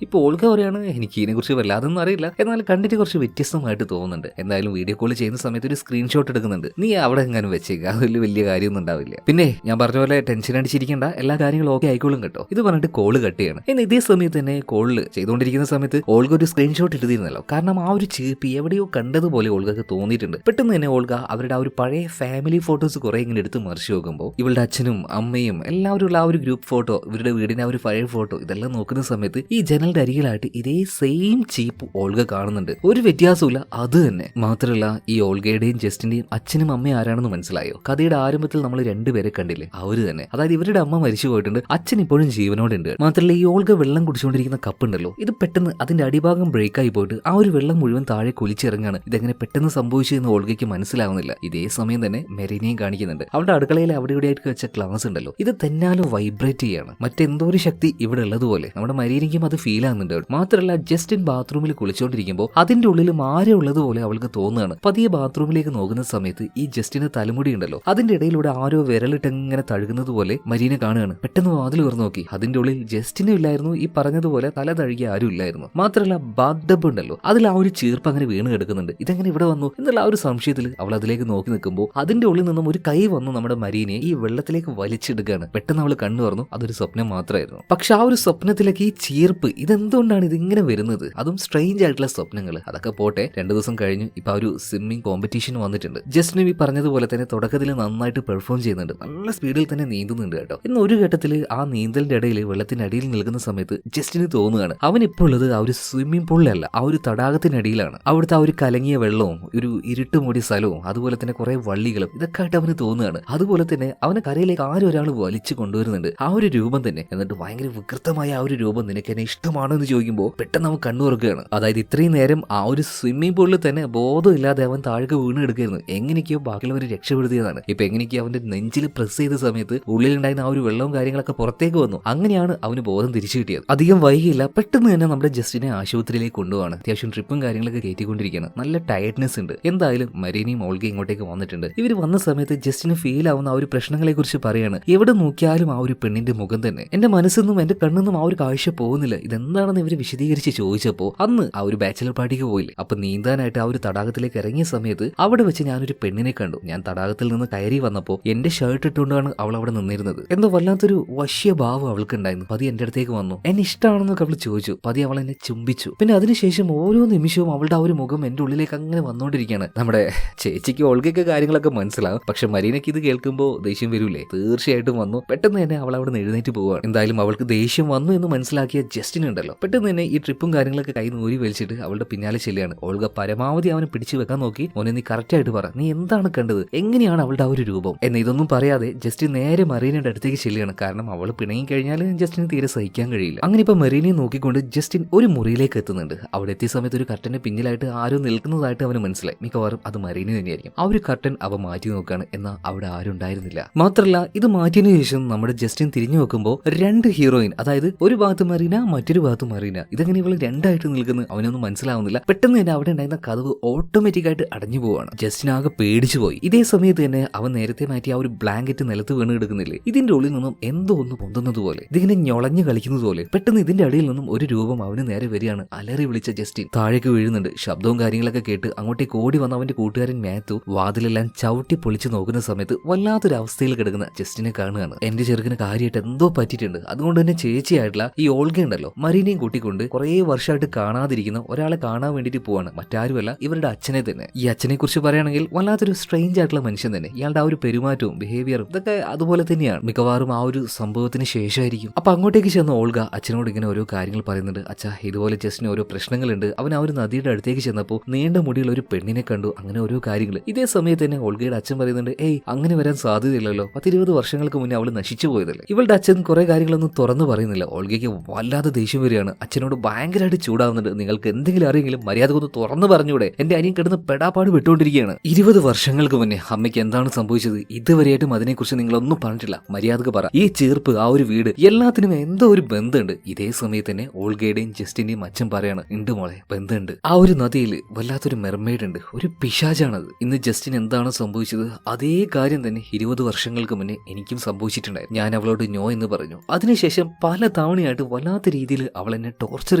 ഇപ്പൊ ഓൾഗ പറയാണ്, എനിക്ക് ഇതിനെ കുറിച്ച് വല്ലാതൊന്നും അറിയില്ല, എന്നാൽ കണ്ടിട്ട് കുറച്ച് വ്യത്യസ്തമായിട്ട് തോന്നുന്നുണ്ട്. എന്തായാലും വീഡിയോ കോൾ ചെയ്യുന്ന സമയത്ത് ഒരു സ്ക്രീൻഷോട്ട് എടുക്കുന്നുണ്ട്, നീ അവിടെ എങ്ങാനും വെച്ചേക്കുക, അതിൽ വലിയ കാര്യമൊന്നും ഉണ്ടാവില്ല. പിന്നെ ഞാൻ പറഞ്ഞ പോലെ ടെൻഷൻ അടിച്ചിരിക്കേണ്ട, എല്ലാ കാര്യങ്ങളും ഓക്കെ ആയിക്കോളും കേട്ടോ. ഇത് പറഞ്ഞിട്ട് കോള് കട്ട് ചെയ്യണം. എന്നാൽ ഇതേ സമയത്ത് തന്നെ കോളിൽ ചെയ്തുകൊണ്ടിരിക്കുന്ന സമയത്ത് ഓൾഗ ഒരു സ്ക്രീൻഷോട്ട് എടുത്തിരുന്നല്ലോ. കാരണം ആ ഒരു ചീപ്പ് എവിടെയോ കണ്ടതുപോലെ ഓൾഗക്ക് തോന്നിയിട്ടുണ്ട്. പെട്ടെന്ന് തന്നെ ഓൾഗ അവരുടെ ആ ഒരു പഴയ ഫാമിലി ഫോട്ടോസ് കുറെ ഇങ്ങനെ എടുത്ത് മറിച്ച് നോക്കുമ്പോൾ ഇവളുടെ അച്ഛനും അമ്മയും എല്ലാവരും ഉള്ള ആ ഒരു ഗ്രൂപ്പ് ഫോട്ടോ, ഇവരുടെ വീടിന്റെ ആ ഒരു പഴയ ഫോട്ടോ, ഇതെല്ലാം നോക്കുന്ന സമയത്ത് ഈ ജനലിന്റെ അരികിലായിട്ട് ഇതേ സെയിം ചീപ്പ് ഓൾഗ കാണുന്നുണ്ട്. ഒരു വ്യത്യാസമില്ല, അത് തന്നെ. മാത്രമല്ല ഈ ഓൾഗയുടെയും ജസ്റ്റിന്റെയും അച്ഛനും അമ്മയും ആരാണെന്ന് മനസ്സിലായോ? കഥയുടെ ആരംഭത്തിൽ നമ്മൾ 2 പേരെ കണ്ടില്ലേ, അവര് തന്നെ. അതായത് ഇവരുടെ അമ്മ മരിച്ചു പോയിട്ടുണ്ട്, അച്ഛൻ ഇപ്പോഴും ജീവനോടെ ഉണ്ട്. മാത്രമല്ല ഈ ഓൾഗ വെള്ളം കുടിച്ചുകൊണ്ടിരിക്കുന്ന കപ്പ് ഉണ്ടല്ലോ, ഇത് പെട്ടെന്ന് അതിന്റെ അടിഭാഗം ബ്രേക്ക് ആയി പോയിട്ട് ആ ഒരു വെള്ളം മുഴുവൻ താഴെ കുലിച്ചിറങ്ങാണ്. ഇതെങ്ങനെ പെട്ടെന്ന് സംഭവിച്ചു എന്ന് ഓൾഗയ്ക്ക് മനസ്സിലാവുന്നില്ല. ഇതേ സമയം തന്നെ മെരീനയും കാണിക്കുന്നുണ്ട്. അവരുടെ അടുക്കളയിൽ അവിടെ ഇവിടെയായിട്ട് വെച്ച ഗ്ലാസ് ഉണ്ടല്ലോ, ഇത് തന്നാലും വൈബ്രേറ്റ് ചെയ്യാണ്. മറ്റെന്തോ ഒരു ശക്തി ഇവിടെ ഉള്ളതുപോലെ നമ്മുടെ മരീനയ്ക്കും അത് ഫീൽ ആകുന്നുണ്ട്. മാത്രമല്ല ജസ്റ്റിൻ ബാത്റൂമിൽ കുളിച്ചുകൊണ്ടിരിക്കുമ്പോൾ അതിന്റെ ഉള്ളിലും ആരെ ഉള്ളതുപോലെ അവൾക്ക് തോന്നുകയാണ്. പതിയെ ബാത്റൂമിലേക്ക് നോക്കുന്ന സമയത്ത് ഈ ജസ്റ്റിന്റെ തലമുടി ഉണ്ടല്ലോ അതിന്റെ ഇടയിലൂടെ ആരോ വിരലിട്ട് ഇങ്ങനെ തഴുകുന്നത് പോലെ മരീനെ കാണുകയാണ്. പെട്ടെന്ന് വാതിൽ തുറന്നു നോക്കി. അതിന്റെ ഉള്ളിൽ ജസ്റ്റിനും ഇല്ലായിരുന്നു, ഈ പറഞ്ഞതുപോലെ തല തഴുകിയ ആരും ഇല്ലായിരുന്നു. മാത്രമല്ല ബാത്ത് ടബ് ഉണ്ടല്ലോ, അതിൽ ആ ഒരു ചീർപ്പ് അങ്ങനെ വീണ് കിടക്കുന്നുണ്ട്. ഇതെങ്ങനെ ഇവിടെ വന്നു എന്നുള്ള ആ ഒരു സംശയത്തിൽ അവൾ അതിലേക്ക് നോക്കി നിൽക്കുമ്പോൾ അതിന്റെ ഉള്ളിൽ നിന്നും ഒരു കൈ വന്നു നമ്മുടെ മരീനെ ഈ വെള്ളത്തിലേക്ക് വലിച്ചെടുക്കുകയാണ്. പെട്ടെന്ന് അവൾ കണ്ണു തുറന്നു. അതൊരു സ്വപ്നം മാത്രമായിരുന്നു. പക്ഷെ ആ ഒരു സ്വപ്നത്തിലേക്ക് ഈ ചീർപ്പ് ഇതെന്തുകൊണ്ടാണ് ഇതിങ്ങനെ വരുന്നത്? അതും സ്ട്രെയിഞ്ച് ആയിട്ടുള്ള സ്വപ്നങ്ങൾ. അതൊക്കെ പോട്ടെ, 2 ദിവസം കഴിഞ്ഞു. ഇപ്പൊ ആ ഒരു സ്വിമ്മിംഗ് കോമ്പറ്റീഷൻ വന്നിട്ടുണ്ട്. ജസ്റ്റിനും ഈ പറഞ്ഞതുപോലെ തന്നെ തുടക്കത്തിൽ നന്നായിട്ട് പെർഫോം ചെയ്യുന്നുണ്ട്, നല്ല സ്പീഡിൽ തന്നെ നീന്തുന്നുണ്ട് കേട്ടോ. ഇന്ന് ഒരു ഘട്ടത്തിൽ ആ നീന്തലിന്റെ ഇടയിൽ വെള്ളത്തിന്റെ അടിയിൽ നിൽക്കുന്ന സമയത്ത് ജസ്റ്റിന് തോന്നുകയാണ് അവൻ ഇപ്പോൾ ഉള്ളത് ആ ഒരു സ്വിമ്മിംഗ് പൂളിലല്ല, ആ ഒരു തടാകത്തിനടിയിലാണ്. അവിടുത്തെ ആ ഒരു കലങ്ങിയ വെള്ളവും ഒരു ഇരുട്ട് മൂടിയ സ്ഥലവും അതുപോലെ തന്നെ കുറെ വള്ളികളും ഇതൊക്കെ ആയിട്ട് അവന് തോന്നുകയാണ്. അതുപോലെ തന്നെ അവനെ കരയിലേക്ക് ആരും ഒരാൾ വലിച്ചു കൊണ്ടുവരുന്നുണ്ട്. ആ ഒരു രൂപം തന്നെ, എന്നിട്ട് ഭയങ്കര വികൃതമായ ആ ഒരു രൂപം നിനക്ക് എന്നെ ഇഷ്ടമാണോ എന്ന് ചോദിക്കുമ്പോൾ പെട്ടെന്ന് അവൻ കണ്ണു തുറക്കുകയാണ്. അതായത് ഇത്രയും നേരം ആ ഒരു സ്വിമ്മിംഗ് പൂളിൽ തന്നെ ബോധമില്ലാതെ അവൻ താഴെ വീണ് എടുക്കുകയായിരുന്നു. എങ്ങനെയൊക്കെയോ ബാക്കിയുള്ളവർ രക്ഷപ്പെടുത്തിയതാണ്. ഇപ്പൊ എങ്ങനെയൊക്കെയോ അവന്റെ നെഞ്ചിൽ പ്രസ് ചെയ്ത സമയത്ത് ഉള്ളിലുണ്ടായിരുന്ന ആ ഒരു വെള്ളവും കാര്യങ്ങളൊക്കെ പുറത്തേക്ക് വന്നു. അങ്ങനെയാണ് അവന് ബോധം തിരിച്ചു കിട്ടിയത്. അധികം വൈകിയില്ല, പെട്ടെന്ന് തന്നെ നമ്മുടെ ജസ്റ്റിനെ ആശുപത്രിയിലേക്ക് കൊണ്ടുപോവാണ്. അത്യാവശ്യം ട്രിപ്പും കാര്യങ്ങളൊക്കെ കയറ്റിക്കൊണ്ടിരിക്കുകയാണ്. നല്ല ടയർഡ്നെസ് ഉണ്ട്. എന്തായാലും മരീനയും ഓൾഗയും ഇങ്ങോട്ടേക്ക് വന്നിട്ടുണ്ട്. ഇവർ വന്ന സമയത്ത് ജസ്റ്റിന് ഫീൽ ആവുന്ന ആ ഒരു പ്രശ്നങ്ങളെ കുറിച്ച് പറയാണ്. എവിടെ നോക്കിയാലും ആ ഒരു പെണ്ണിന്റെ മുഖം തന്നെ. എന്റെ മനസ്സിന്നും എന്റെ കണ്ണിന്നും ആ ഒരു കാഴ്ച പോകുന്നില്ല, ഇതെന്താണെന്ന് ഇവര് വിശദീകരിച്ച് ചോദിച്ചപ്പോ അന്ന് ആ ഒരു ബാച്ചലർ പാർട്ടിക്ക് പോയില്ലേ, അപ്പൊ നീന്താനായിട്ട് ആ ഒരു തടാകത്തിലേക്ക് ഇറങ്ങിയ സമയത്ത് അവിടെ വെച്ച് ഞാനൊരു പെണ്ണിനെ കണ്ടു. ഞാൻ തടാകത്തിൽ നിന്ന് കയറി വന്നപ്പോ എന്റെ ഷർട്ട് ഇട്ടുകൊണ്ടാണ് അവൾ അവിടെ നിന്നിരുന്നത്. എന്തോ വല്ലാത്തൊരു വശ്യ ഭാവം അവൾക്ക് ഉണ്ടായിരുന്നു. പതി എന്റെ അടുത്തേക്ക് വന്നു. എന്നെ ഇഷ്ടമാണെന്നൊക്കെ അവൾ ചോദിച്ചു. പതി അവൾ എന്നെ ചുംബിച്ചു. പിന്നെ അതിനുശേഷം ഓരോ നിമിഷവും അവളുടെ ആ ഒരു മുഖം എന്റെ ഉള്ളിലേക്ക് അങ്ങനെ വന്നുകൊണ്ടിരിക്കുകയാണ്. നമ്മുടെ ചേച്ചിക്ക് ഓൾക്കൊക്കെ കാര്യങ്ങളൊക്കെ മനസ്സിലാവും, പക്ഷെ മരീനയ്ക്ക് ഇത് കേൾക്കുമ്പോൾ ദേഷ്യം വരൂലേ? തീർച്ചയായിട്ടും വന്നു. പെട്ടെന്ന് തന്നെ അവൾ അവിടെ നിന്ന് എഴുന്നേറ്റ് പോവുകയാണ്. എന്തായാലും അവൾക്ക് ദേഷ്യം വന്നു എന്ന് മനസ്സിലാക്കിയ ജസ്റ്റിൻ ഉണ്ടല്ലോ, പെട്ടെന്ന് തന്നെ ഈ ട്രിപ്പും കാര്യങ്ങളൊക്കെ കൈ നൂരി വലിച്ചിട്ട് അവളുടെ പിന്നാലെ ചെല്ലുകയാണ്. ഓൾഗ പരമാവധി അവനെ പിടിച്ചു വെക്കാൻ നോക്കി. മോനെ നീ കറക്റ്റ് ആയിട്ട് പറ, നീ എന്താണ് കണ്ടത്, എങ്ങനെയാണ് അവളുടെ ആ ഒരു രൂപം എന്ന്. ഇതൊന്നും പറയാതെ ജസ്റ്റിൻ നേരെ മറീനയുടെ അടുത്തേക്ക് ചെല്ലുകയാണ്. കാരണം അവൾ പിണങ്ങി കഴിഞ്ഞാൽ ജസ്റ്റിന് തീരെ സഹിക്കാൻ കഴിയില്ല. അങ്ങനെ ഇപ്പൊ മറീനെ നോക്കിക്കൊണ്ട് ജസ്റ്റിൻ ഒരു മുറിയിലേക്ക് എത്തുന്നുണ്ട്. അവിടെ എത്തിയ സമയത്ത് ഒരു കർട്ടന്റെ പിന്നിലായിട്ട് ആരും നിൽക്കുന്നതായിട്ട് അവന് മനസ്സിലായി. മിക്കവാറും അത് മറീനെ തന്നെയായിരിക്കും. ആ ഒരു കർട്ടൻ അവ മാറ്റി നോക്കുകയാണ്. എന്നാൽ അവിടെ ആരും ഉണ്ടായിരുന്നില്ല. മാത്രമല്ല ഇത് മാറ്റിയതിനു ശേഷം നമ്മുടെ ജസ്റ്റിൻ തിരിഞ്ഞു നോക്കുമ്പോൾ 2 ഹീറോയിൻ, അതായത് ഒരു ഭാഗത്ത് മറീന മറ്റൊരു ഭാഗത്ത് മറീന, ഇതെങ്ങനെ ഇവൾ രണ്ടായിട്ട് നിൽക്കുന്നു അവനൊന്നും മനസ്സിലാവുന്നില്ല. പെട്ടെന്ന് തന്നെ അവിടെ ഉണ്ടായിരുന്ന കതവ് ഓട്ടോമാറ്റിക് ആയിട്ട് അടഞ്ഞു പോവാണ്. ജസ്റ്റിൻ ആകെ പേടിച്ചു പോയി. ഇതേ സമയത്ത് തന്നെ അവൻ നേരത്തെ മാറ്റി ആ ഒരു ബ്ലാങ്കറ്റ് നിലത്ത് വീണ് കിടക്കുന്നില്ലേ, ഇതിന്റെ ഉള്ളിൽ നിന്നും എന്തോ ഒന്ന് പൊന്തുന്നത് പോലെ, ഇതിങ്ങനെ ഞൊളഞ്ഞു കളിക്കുന്നത് പോലെ. പെട്ടെന്ന് ഇതിന്റെ അടിയിൽ നിന്നും ഒരു രൂപം അവന് നേരെ വരികയാണ്. അലറി വിളിച്ച ജസ്റ്റിൻ താഴേക്ക് വീഴുന്നുണ്ട്. ശബ്ദവും കാര്യങ്ങളൊക്കെ കേട്ട് അങ്ങോട്ടേക്ക് ഓടി വന്ന അവന്റെ കൂട്ടുകാരൻ മാത്യു വാതിലെല്ലാം ചവിട്ടി പൊളിച്ചു നോക്കുന്ന സമയത്ത് വല്ലാത്തൊരു അവസ്ഥയിൽ കിടക്കുന്ന ജസ്റ്റിനെ കാണുകയാണ്. എന്റെ ചെറുക്കിന് കാര്യമായിട്ട് എന്തോ പറ്റിയിട്ടുണ്ട്. അതുകൊണ്ട് തന്നെ ചേച്ചിയായിട്ടുള്ള ഈ ഓൾഗ ഉണ്ടല്ലോ, മരീനയും കൂട്ടിക്കൊണ്ട് കുറെ വർഷമായിട്ട് കാണാതിരിക്കുന്ന ഒരാളെ കാണാൻ വേണ്ടിയിട്ട് പോവാണ്. മറ്റാരുമല്ല, ഇവരുടെ അച്ഛനെ തന്നെ. ഈ അച്ഛനെ കുറിച്ച് പറയുകയാണെങ്കിൽ വല്ലാത്തൊരു സ്ട്രെയിഞ്ച് ആയിട്ടുള്ള മനുഷ്യൻ തന്നെ. ഇയാളുടെ ആ ഒരു പെരുമാറ്റവും ബിഹേവിയറും ഇതൊക്കെ അതുപോലെ തന്നെയാണ്. മിക്കവാറും ആ ഒരു സംഭവത്തിന് ശേഷമായിരിക്കും. അപ്പൊ അങ്ങോട്ടേക്ക് ചെന്ന ഓൾഗ അച്ഛനോട് ഇങ്ങനെ ഓരോ കാര്യങ്ങൾ പറയുന്നുണ്ട്. അച്ഛാ, ഇതുപോലെ ജസ്റ്റിന് ഓരോ പ്രശ്നങ്ങളുണ്ട്. അവൻ ആ ഒരു നദിയുടെ അടുത്തേക്ക് ചെന്നപ്പോൾ നീണ്ട മുടിയുള്ള ഒരു പെണ്ണിനെ കണ്ടു. അങ്ങനെ ഓരോ കാര്യങ്ങൾ. ഇതേ സമയത്ത് തന്നെ ഓൾഗയുടെ അച്ഛൻ പറയുന്നുണ്ട്, ഏയ് അങ്ങനെ വരാൻ സാധ്യതയില്ലല്ലോ, 10-20 വർഷങ്ങൾക്ക് മുന്നേ അവൾ നശിച്ചു പോയതല്ലേ. ഇവളുടെ അച്ഛൻ കുറെ കാര്യങ്ങളൊന്നും തുറന്നു പറയുന്നില്ല. ഓൾഗയ്ക്ക് വല്ലാതെ ദേഷ്യം വരികയാണ്. അച്ഛനോട് ഭയങ്കരമായിട്ട് ചൂടാവുന്നുണ്ട്. നിങ്ങൾക്ക് എന്തെങ്കിലും അറിയെങ്കിലും മര്യാദക്കൊന്ന് തുറന്നു പറഞ്ഞൂടെ, എന്റെ അനിയൻ കിടന്ന് പെടാപ്പാട് വിട്ടുകൊണ്ടിരിക്കുകയാണ്. 20 വർഷങ്ങൾക്ക് മുന്നേ അമ്മയ്ക്ക് എന്താണ് സംഭവിച്ചത്, ഇതുവരെയായിട്ടും അതിനെക്കുറിച്ച് നിങ്ങളൊന്നും പറഞ്ഞിട്ടില്ല. മര്യാദക്ക് പറ. ഈ ചീർപ്പ്, ആ ഒരു വീട്, എല്ലാത്തിനും എന്തോ ഒരു ബന്ധമുണ്ട്. ഇതേ സമയത്ത് തന്നെ ഓൾഗയുടെയും ജസ്റ്റിന്റെയും അച്ഛൻ പറയാണ്, ഉണ്ട് മോളെ, ബന്ധമുണ്ട്. ആ ഒരു നദിയിൽ വല്ലാത്തൊരു മെർമെയ്ഡ് ഉണ്ട്, ഒരു പിശാചാണത്. ഇന്ന് ജസ്റ്റിൻ എന്താണ് സംഭവിച്ചത്, അതേ കാര്യം തന്നെ 20 വർഷങ്ങൾക്ക് മുന്നേ എനിക്കും സംഭവിച്ചിട്ടുണ്ടായിരുന്നു. ഞാൻ അവളോട് നോ എന്ന് പറഞ്ഞു. അതിനുശേഷം പല തവണയായിട്ട് വല്ലാത്ത രീതിയിൽ അവൾ എന്നെ ടോർച്ചർ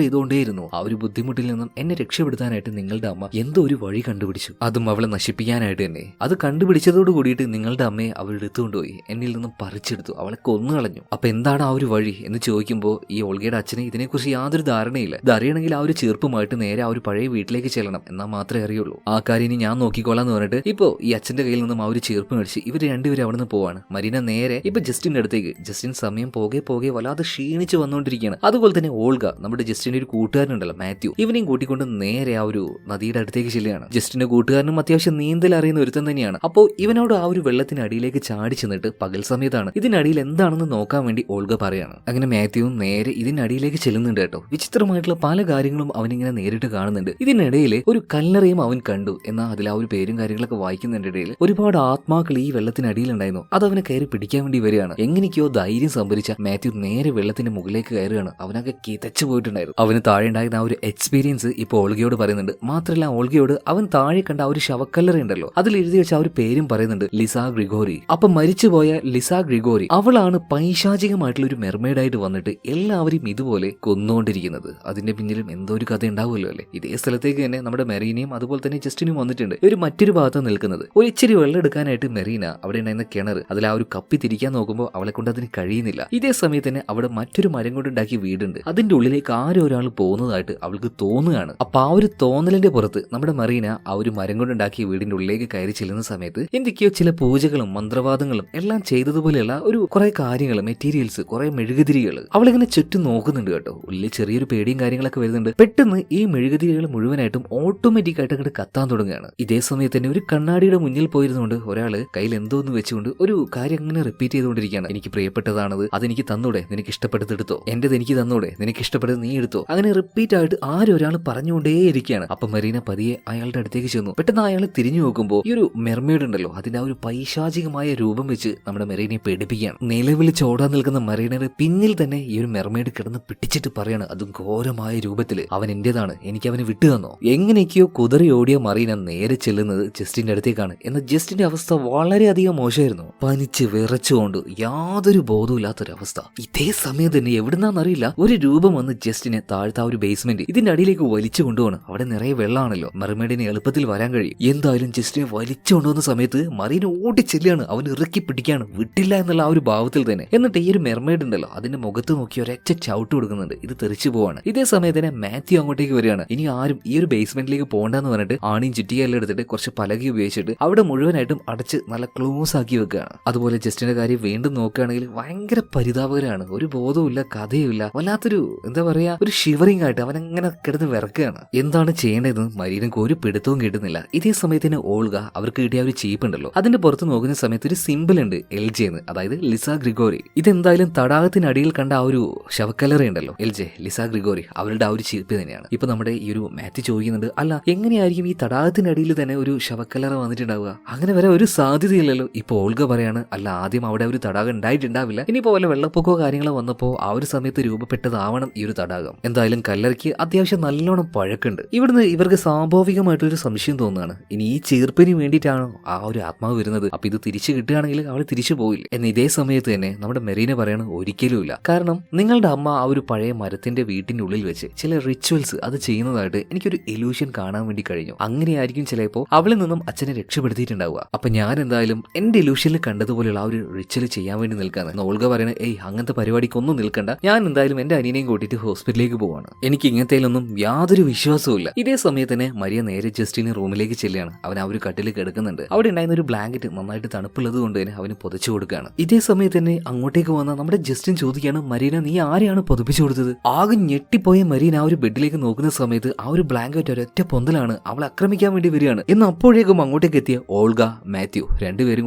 ചെയ്തുകൊണ്ടേയിരുന്നു. ആ ഒരു ബുദ്ധിമുട്ടിൽ നിന്നും എന്നെ രക്ഷപ്പെടുത്താനായിട്ട് നിങ്ങളുടെ അമ്മ എന്തോ ഒരു വഴി കണ്ടുപിടിച്ചു. അതും അവളെ നശിപ്പിക്കാനായിട്ട് തന്നെ. അത് കണ്ടുപിടിച്ചതോട് കൂടിയിട്ട് നിങ്ങളുടെ അമ്മയെ അവൾ എടുത്തുകൊണ്ടുപോയി, എന്നിൽ നിന്നും പറിച്ചെടുത്തു, അവളെ കൊന്നുകളഞ്ഞു. അപ്പൊ എന്താണ് ആ ഒരു വഴി എന്ന് ചോദിക്കുമ്പോൾ ഈ ഓൾഗയുടെ അച്ഛന് ഇതിനെക്കുറിച്ച് യാതൊരു ധാരണയില്ല. ഇത് അറിയണമെങ്കിൽ ആ ഒരു ചീർപ്പുമായിട്ട് നേരെ ആ ഒരു പഴയ വീട്ടിലേക്ക് ചെല്ലണം, എന്നാൽ മാത്രമേ അറിയുള്ളൂ. ആ കാര്യം ഇനി ഞാൻ നോക്കിക്കോളാം എന്ന് പറഞ്ഞിട്ട് ഇപ്പോ ഈ അച്ഛന്റെ കയ്യിൽ നിന്നും ആ ഒരു ചീർപ്പ് മേടിച്ച് ഇവർ രണ്ടുപേരും അവിടെ നിന്ന് പോവാണ്. മരീന നേരെ ഇപ്പൊ ജസ്റ്റിന്റെ അടുത്തേക്ക്. ജസ്റ്റിൻ സമയം പോകെ പോകെ വല്ലാതെ ക്ഷീണിച്ച് വന്നുകൊണ്ടിരിക്കുകയാണ്. അതുപോലെ തന്നെ ഓൾഗ, നമ്മുടെ ജസ്റ്റിന്റെ ഒരു കൂട്ടുകാരനുണ്ടല്ലോ മാത്യു, ഇവനെയും കൂട്ടിക്കൊണ്ട് നേരെ ആ ഒരു നദിയുടെ അടുത്തേക്ക് ചെല്ലുകയാണ്. ജസ്റ്റിന്റെ കൂട്ടുകാരനും അത്യാവശ്യം നീന്തൽ അറിയുന്ന ഒരുത്തൻ തന്നെയാണ്. അപ്പോൾ ഇവനോട് ആ ഒരു വെള്ളത്തിന് അടിയിലേക്ക് ചാടി ചെന്നിട്ട് പകൽ സമയത്താണ് ഇതിനടിയിൽ എന്താണെന്ന് നോക്കാൻ വേണ്ടി ഓൾഗ പറയാണ്. അങ്ങനെ മാത്യുവും നേരെ ഇതിനടിയിലേക്ക് ചെല്ലുന്നുണ്ട് കേട്ടോ. വിചിത്രമായിട്ടുള്ള പല കാര്യങ്ങളും അവനിങ്ങനെ നേരിട്ട് കാണുന്നുണ്ട്. ഇതിനിടയിൽ ഒരു കല്ലറയും അവൻ കണ്ടു. എന്നാൽ അതിൽ ആ ഒരു പേരും കാര്യങ്ങളൊക്കെ വായിക്കുന്നതിന്റെ ഇടയിൽ ഒരുപാട് ആത്മാക്കൾ ഈ വെള്ളത്തിനടിയിലുണ്ടായിരുന്നു. അത് അവനെ കയറി പിടിക്കാൻ വേണ്ടി വരികയാണ്. എങ്ങനെയൊക്കെയോ ധൈര്യം സംഭരിച്ച മാത്യു നേരെ വെള്ളത്തിന്റെ മുകളിലേക്ക് കയറുകയാണ്. അവനൊക്കെ കിതച്ചു പോയിട്ടുണ്ടായിരുന്നു. അവന് താഴെ ഉണ്ടായിരുന്ന ആ ഒരു എക്സ്പീരിയൻസ് ഇപ്പോൾ ഓൾഗയോട് പറയുന്നുണ്ട്. മാത്രമല്ല ഓൾഗയോട് അവൻ താഴെ കണ്ട ആ ഒരു ശവക്കല്ലറ ഉണ്ടല്ലോ, അതിൽ എഴുതി വെച്ച ആ ഒരു പേരും പറയുന്നുണ്ട്, ലിസ ഗ്രിഗോറി. അപ്പൊ മരിച്ചുപോയ ലിസ ഗ്രിഗോറി അവളാണ് പൈശാചികമായിട്ടുള്ള ഒരു മെർമെയ്ഡായിട്ട് വന്നിട്ട് എല്ലാവരും ഇതുപോലെ കൊന്നുകൊണ്ടിരിക്കുന്നത്. അതിന്റെ പിന്നിലും എന്തോ ഒരു കഥ ഉണ്ടാവുമല്ലോ അല്ലെ. ഇതേ സ്ഥലത്തേക്ക് തന്നെ നമ്മുടെ മെറീനയും അതുപോലെ തന്നെ ജസ്റ്റിനും വന്നിട്ടുണ്ട്. ഒരു മറ്റൊരു ഭാഗത്ത് നിൽക്കുന്നത് ഒരു ഇച്ചിരി വെള്ളം എടുക്കാനായിട്ട് മെറീന അവിടെ ഉണ്ടായിരുന്ന കിണർ അതിൽ ആ ഒരു കപ്പി തിരിക്കാൻ നോക്കുമ്പോൾ അവളെ കൊണ്ട് അതിന് കഴിയുന്നില്ല. ഇതേ സമയത്ത് തന്നെ അവിടെ മറ്റൊരു മരം കൊണ്ടുണ്ടാക്കിയ വീടുണ്ട്. അതിന്റെ ഉള്ളിലേക്ക് ആരോ ഒരാൾ പോകുന്നതായിട്ട് അവൾക്ക് തോന്നുകയാണ്. അപ്പൊ ആ ഒരു തോന്നലിന്റെ പുറത്ത് നമ്മുടെ മെറീന ആ ഒരു മരം കൊണ്ടുണ്ടാക്കിയ വീടിന്റെ ഉള്ളിലേക്ക് കയറി ചെല്ലുന്ന സമയത്ത് എന്തൊക്കെയോ ചില പൂജകളും മന്ത്രവാദങ്ങളും എല്ലാം ചെയ്തതുപോലെയുള്ള ഒരു കുറെ കാര്യങ്ങൾ, മെറ്റീരിയൽസ്, കുറെ മെഴുകുതിരികൾ അവളിങ്ങനെ ചുറ്റും നോക്കുന്നുണ്ട് കേട്ടോ. ഉള്ളിൽ ചെറിയൊരു പേടിയും കാര്യങ്ങളൊക്കെ വരുന്നുണ്ട്. പെട്ടെന്ന് ഈ മെഴുകുതിരികൾ മുഴുവനായിട്ടും ഓട്ടോമാറ്റിക് ആയിട്ട് അങ്ങോട്ട് കത്താൻ തുടങ്ങുകയാണ്. ഇതേ സമയത്ത് തന്നെ ഒരു കണ്ണാടിയുടെ മുന്നിൽ പോയിരുന്നുകൊണ്ട് ഒരാള് കയ്യിൽ എന്തോന്ന് വെച്ചുകൊണ്ട് ഒരു കാര്യം അങ്ങനെ റിപ്പീറ്റ് ചെയ്തുകൊണ്ടിരിക്കുകയാണ്. എനിക്ക് പ്രിയപ്പെട്ടതാണത്, അതെനിക്ക് തന്നൂടെ, നിനക്ക് ഇഷ്ടപ്പെട്ടത് എടുത്തോ, എന്റേത് എനിക്ക് തന്നൂടെ, നിനക്ക് ഇഷ്ടപ്പെട്ടത് നീ എടുത്തോ. അങ്ങനെ റിപ്പീറ്റ് ആയിട്ട് ആരൊരാൾ പറഞ്ഞുകൊണ്ടേയിരിക്കുകയാണ്. അപ്പൊ മെറീന പതിയെ അയാളുടെ അടുത്തേക്ക് ചെന്നു. പെട്ടെന്ന് അയാൾ തിരിഞ്ഞു നോക്കുമ്പോൾ ഈ ഒരു മെർമെയ്ഡ് ഉണ്ടല്ലോ അതിന്റെ ആ ഒരു പൈശാചികമായ രൂപം വെച്ച് നമ്മുടെ മെറീനയെ പേടിപ്പിക്കുകയാണ്. നിലവിളിച്ച് ഓടാൻ നിൽക്കുന്ന മെറീനയുടെ പിന്നിൽ തന്നെ ഈ ഒരു മെർമെയ്ഡ് കിടന്ന് പിടിച്ചിട്ട് പറയാണ്, അതും ഘോരമായ രൂപത്തില്, അവൻ എന്റേതാണ്, എനിക്ക് അവനെ വിട്ടു തന്നോ. എങ്ങനെയൊക്കെയോ കുതിറി ഓടിയ മറീന നേരെ ചെല്ലുന്നത് ജസ്റ്റിന്റെ അടുത്തേക്കാണ്. എന്നാൽ ജസ്റ്റിന്റെ അവസ്ഥ വളരെയധികം മോശമായിരുന്നു. പനിച്ച് വിറച്ചുകൊണ്ട് യാതൊരു ബോധമില്ലാത്തൊരവസ്ഥ. ഇതേ സമയത്ത് തന്നെ എവിടുന്നാന്നറിയില്ല ഒരു രൂപം വന്ന് ജസ്റ്റിനെ താഴ്ത്ത ഒരു ബേസ്മെന്റ് ഇതിന്റെ അടിയിലേക്ക് വലിച്ചു കൊണ്ടുപോകണം. അവിടെ നിറയെ വെള്ളമാണല്ലോ, മെർമെയ്ഡിന് എളുപ്പത്തിൽ വരാൻ കഴിയും. എന്തായാലും ജസ്റ്റിനെ വലിച്ചു കൊണ്ടുവന്ന സമയത്ത് മറീന ഓടി ചെല്ലുകയാണ്. അവൻ ഇറക്കി പിടിക്കാണ്, വിട്ടില്ല എന്നുള്ള ആ ഒരു ഭാവത്തിൽ തന്നെ. എന്നിട്ട് ഈ ഒരു മെർമെയ്ഡ് ഉണ്ടല്ലോ അതിന്റെ മുഖത്ത് നോക്കി ഒരൊറ്റ ചവിട്ട് കൊടുക്കുന്നുണ്ട്. ഇത് തെറിച്ചു പോവാണ്. ഇതേ സമയത്ത് തന്നെ മാത്യു അങ്ങോട്ടേക്ക് വരികയാണ്. ഇനി ആരും ഈ ഒരു ബേസ്മെന്റിലേക്ക് പോകണ്ടെന്ന് പറഞ്ഞിട്ട് ആണിയും ചുറ്റിയെല്ലാം എടുത്തിട്ട് കുറച്ച് പലക ഉപയോഗിച്ചിട്ട് അവിടെ മുഴുവനായിട്ടും അടച്ച് നല്ല ക്ലോസ് ആക്കി വെക്കുകയാണ്. അതുപോലെ ജസ്റ്റിന്റെ കാര്യം വീണ്ടും നോക്കുകയാണെങ്കിൽ ഭയങ്കര പരിതാപകരമാണ്. ഒരു ബോധവുമില്ല, കഥയുമില്ല, വല്ലാത്തൊരു എന്താ പറയാ ഒരു ഷിവറിംഗ് ആയിട്ട് അവൻ അങ്ങനെ കിടന്ന് വിറക്കുകയാണ്. എന്താണ് ചെയ്യേണ്ടതെന്ന് മരീനക്ക് ഒരു പിടുത്തവും കിട്ടുന്നില്ല. ഇതേ സമയത്തിന് ഓൾഗ അവർക്ക് കിട്ടിയ ഒരു ചീപ്പ് ഉണ്ടല്ലോ അതിന്റെ പുറത്ത് നോക്കുന്ന സമയത്ത് ഒരു സിമ്പിൾ ഉണ്ട്, എൽ ജെ എന്ന്, അതായത് ലിസ ഗ്രിഗോറി. ഇതെന്തായാലും തടാകത്തിനടിയിൽ കണ്ട ആ ഒരു ശവക്കല്ലറ ഉണ്ടല്ലോ, എൽ ജെ ലിസ ഗ്രിഗോറി, അവരുടെ ആ ഒരു ചീപ്പ് തന്നെയാണ്. ഇപ്പൊ നമ്മുടെ ഈ ഒരു മാത്യു ചോദിക്കുന്നുണ്ട്, അല്ല എങ്ങനെയായിരിക്കും ഈ തടാകത്തിനടിയിൽ തന്നെ ഒരു ശവക്കല്ലറ വന്നിട്ടുണ്ടാവുക? അങ്ങനെ വരെ ഒരു സാധ്യതയില്ലല്ലോ. ഇപ്പൊ ഓൾഗ പറയാണ്, അല്ല ആദ്യം അവിടെ ഒരു തടാകം ഉണ്ടായിട്ടുണ്ടാവില്ല, ഇനിയിപ്പോ വല്ല വെള്ളപ്പൊക്കോ കാര്യങ്ങളോ വന്നപ്പോ ആ ഒരു സമയത്ത് രൂപപ്പെട്ടതാവണം ഈ ഒരു തടാകം. എന്തായാലും കല്ലറയ്ക്ക് അത്യാവശ്യം നല്ലോണം പഴക്കുണ്ട്. ഇവിടുന്ന് ഇവർക്ക് സ്വാഭാവികമായിട്ടൊരു സംശയം തോന്നുകയാണ്, ഇനി ഈ ചീർപ്പിന് വേണ്ടിയിട്ടാണോ ആ ഒരു ആത്മാവ് വരുന്നത്? അപ്പൊ ഇത് തിരിച്ചു കിട്ടുകയാണെങ്കിൽ അവൾ തിരിച്ചു പോയില്ല എന്ന്. ഇതേ സമയത്ത് തന്നെ നമ്മുടെ മെറീന പറയാണ്, ഒരിക്കലുമില്ല. കാരണം നിങ്ങളുടെ അമ്മ ആ ഒരു പഴയ മരത്തിന്റെ വീട്ടിന്റെ ഉള്ളിൽ വെച്ച് ചില റിച്വൽസ് അത് ചെയ്യുന്നതായിട്ട് എനിക്കൊരു ഇലൂഷൻ കാണാൻ വേണ്ടി കഴിഞ്ഞു. അങ്ങനെയായിരിക്കും ചിലപ്പോ അവളിൽ നിന്നും അച്ഛനെ രക്ഷപ്പെടുത്തിയിട്ടുണ്ടാവുക. അപ്പൊ ഞാൻ എന്തായാലും എന്റെ ഇലൂഷനിൽ കണ്ടതുപോലെയുള്ള ആ ഒരു റിച്വൽ ചെയ്യാൻ വേണ്ടി നിൽക്കാന്ന്. ഓൾഗ പറയണേ, ഏയ് അങ്ങനത്തെ പരിപാടിക്കൊന്നും നിൽക്കണ്ട, ഞാൻ എന്തായാലും എന്റെ അനിയനെയും കൂട്ടിയിട്ട് ഹോസ്പിറ്റലിലേക്ക് പോവാണ്, എനിക്ക് ഇങ്ങനത്തേലൊന്നും യാതൊരു വിശ്വാസവും ഇല്ല. ഇതേ സമയത്ത് തന്നെ മരിയ നേരെ ജസ്റ്റിന് റൂമിലേക്ക് ചെല്ലുകയാണ്. അവൻ ആ ഒരു കട്ടിൽ കിടക്കുന്നുണ്ട്. അവിടെ ഉണ്ടായിരുന്ന ഒരു ബ്ലാങ്കറ്റ് നന്നായിട്ട് തണുപ്പുള്ളത് കൊണ്ട് തന്നെ അവന് പൊതിച്ചു കൊടുക്കുകയാണ്. ഇതേ സമയത്ത് തന്നെ അങ്ങോട്ടേക്ക് വന്ന നമ്മുടെ ജസ്റ്റിൻ ചോദിക്കുകയാണ്, മരീന നീ ആരെയാണ് പൊതിപ്പിച്ചു കൊടുത്തത്? ആകെ ഞെട്ടിപ്പോയ മരീന ആ ഒരു ബെഡിലേക്ക് നോക്കുന്ന സമയത്ത് ആ ഒരു ബ്ലാങ്കറ്റ് ഒരൊറ്റ പൊന്തലാണ്, അവളെ ആക്രമിക്കാൻ വേണ്ടി വരികയാണ്. എന്ന് അപ്പോഴേക്കും അങ്ങോട്ടേക്ക് എത്തിയ ഓൾഗ മാത്യു രണ്ടുപേരും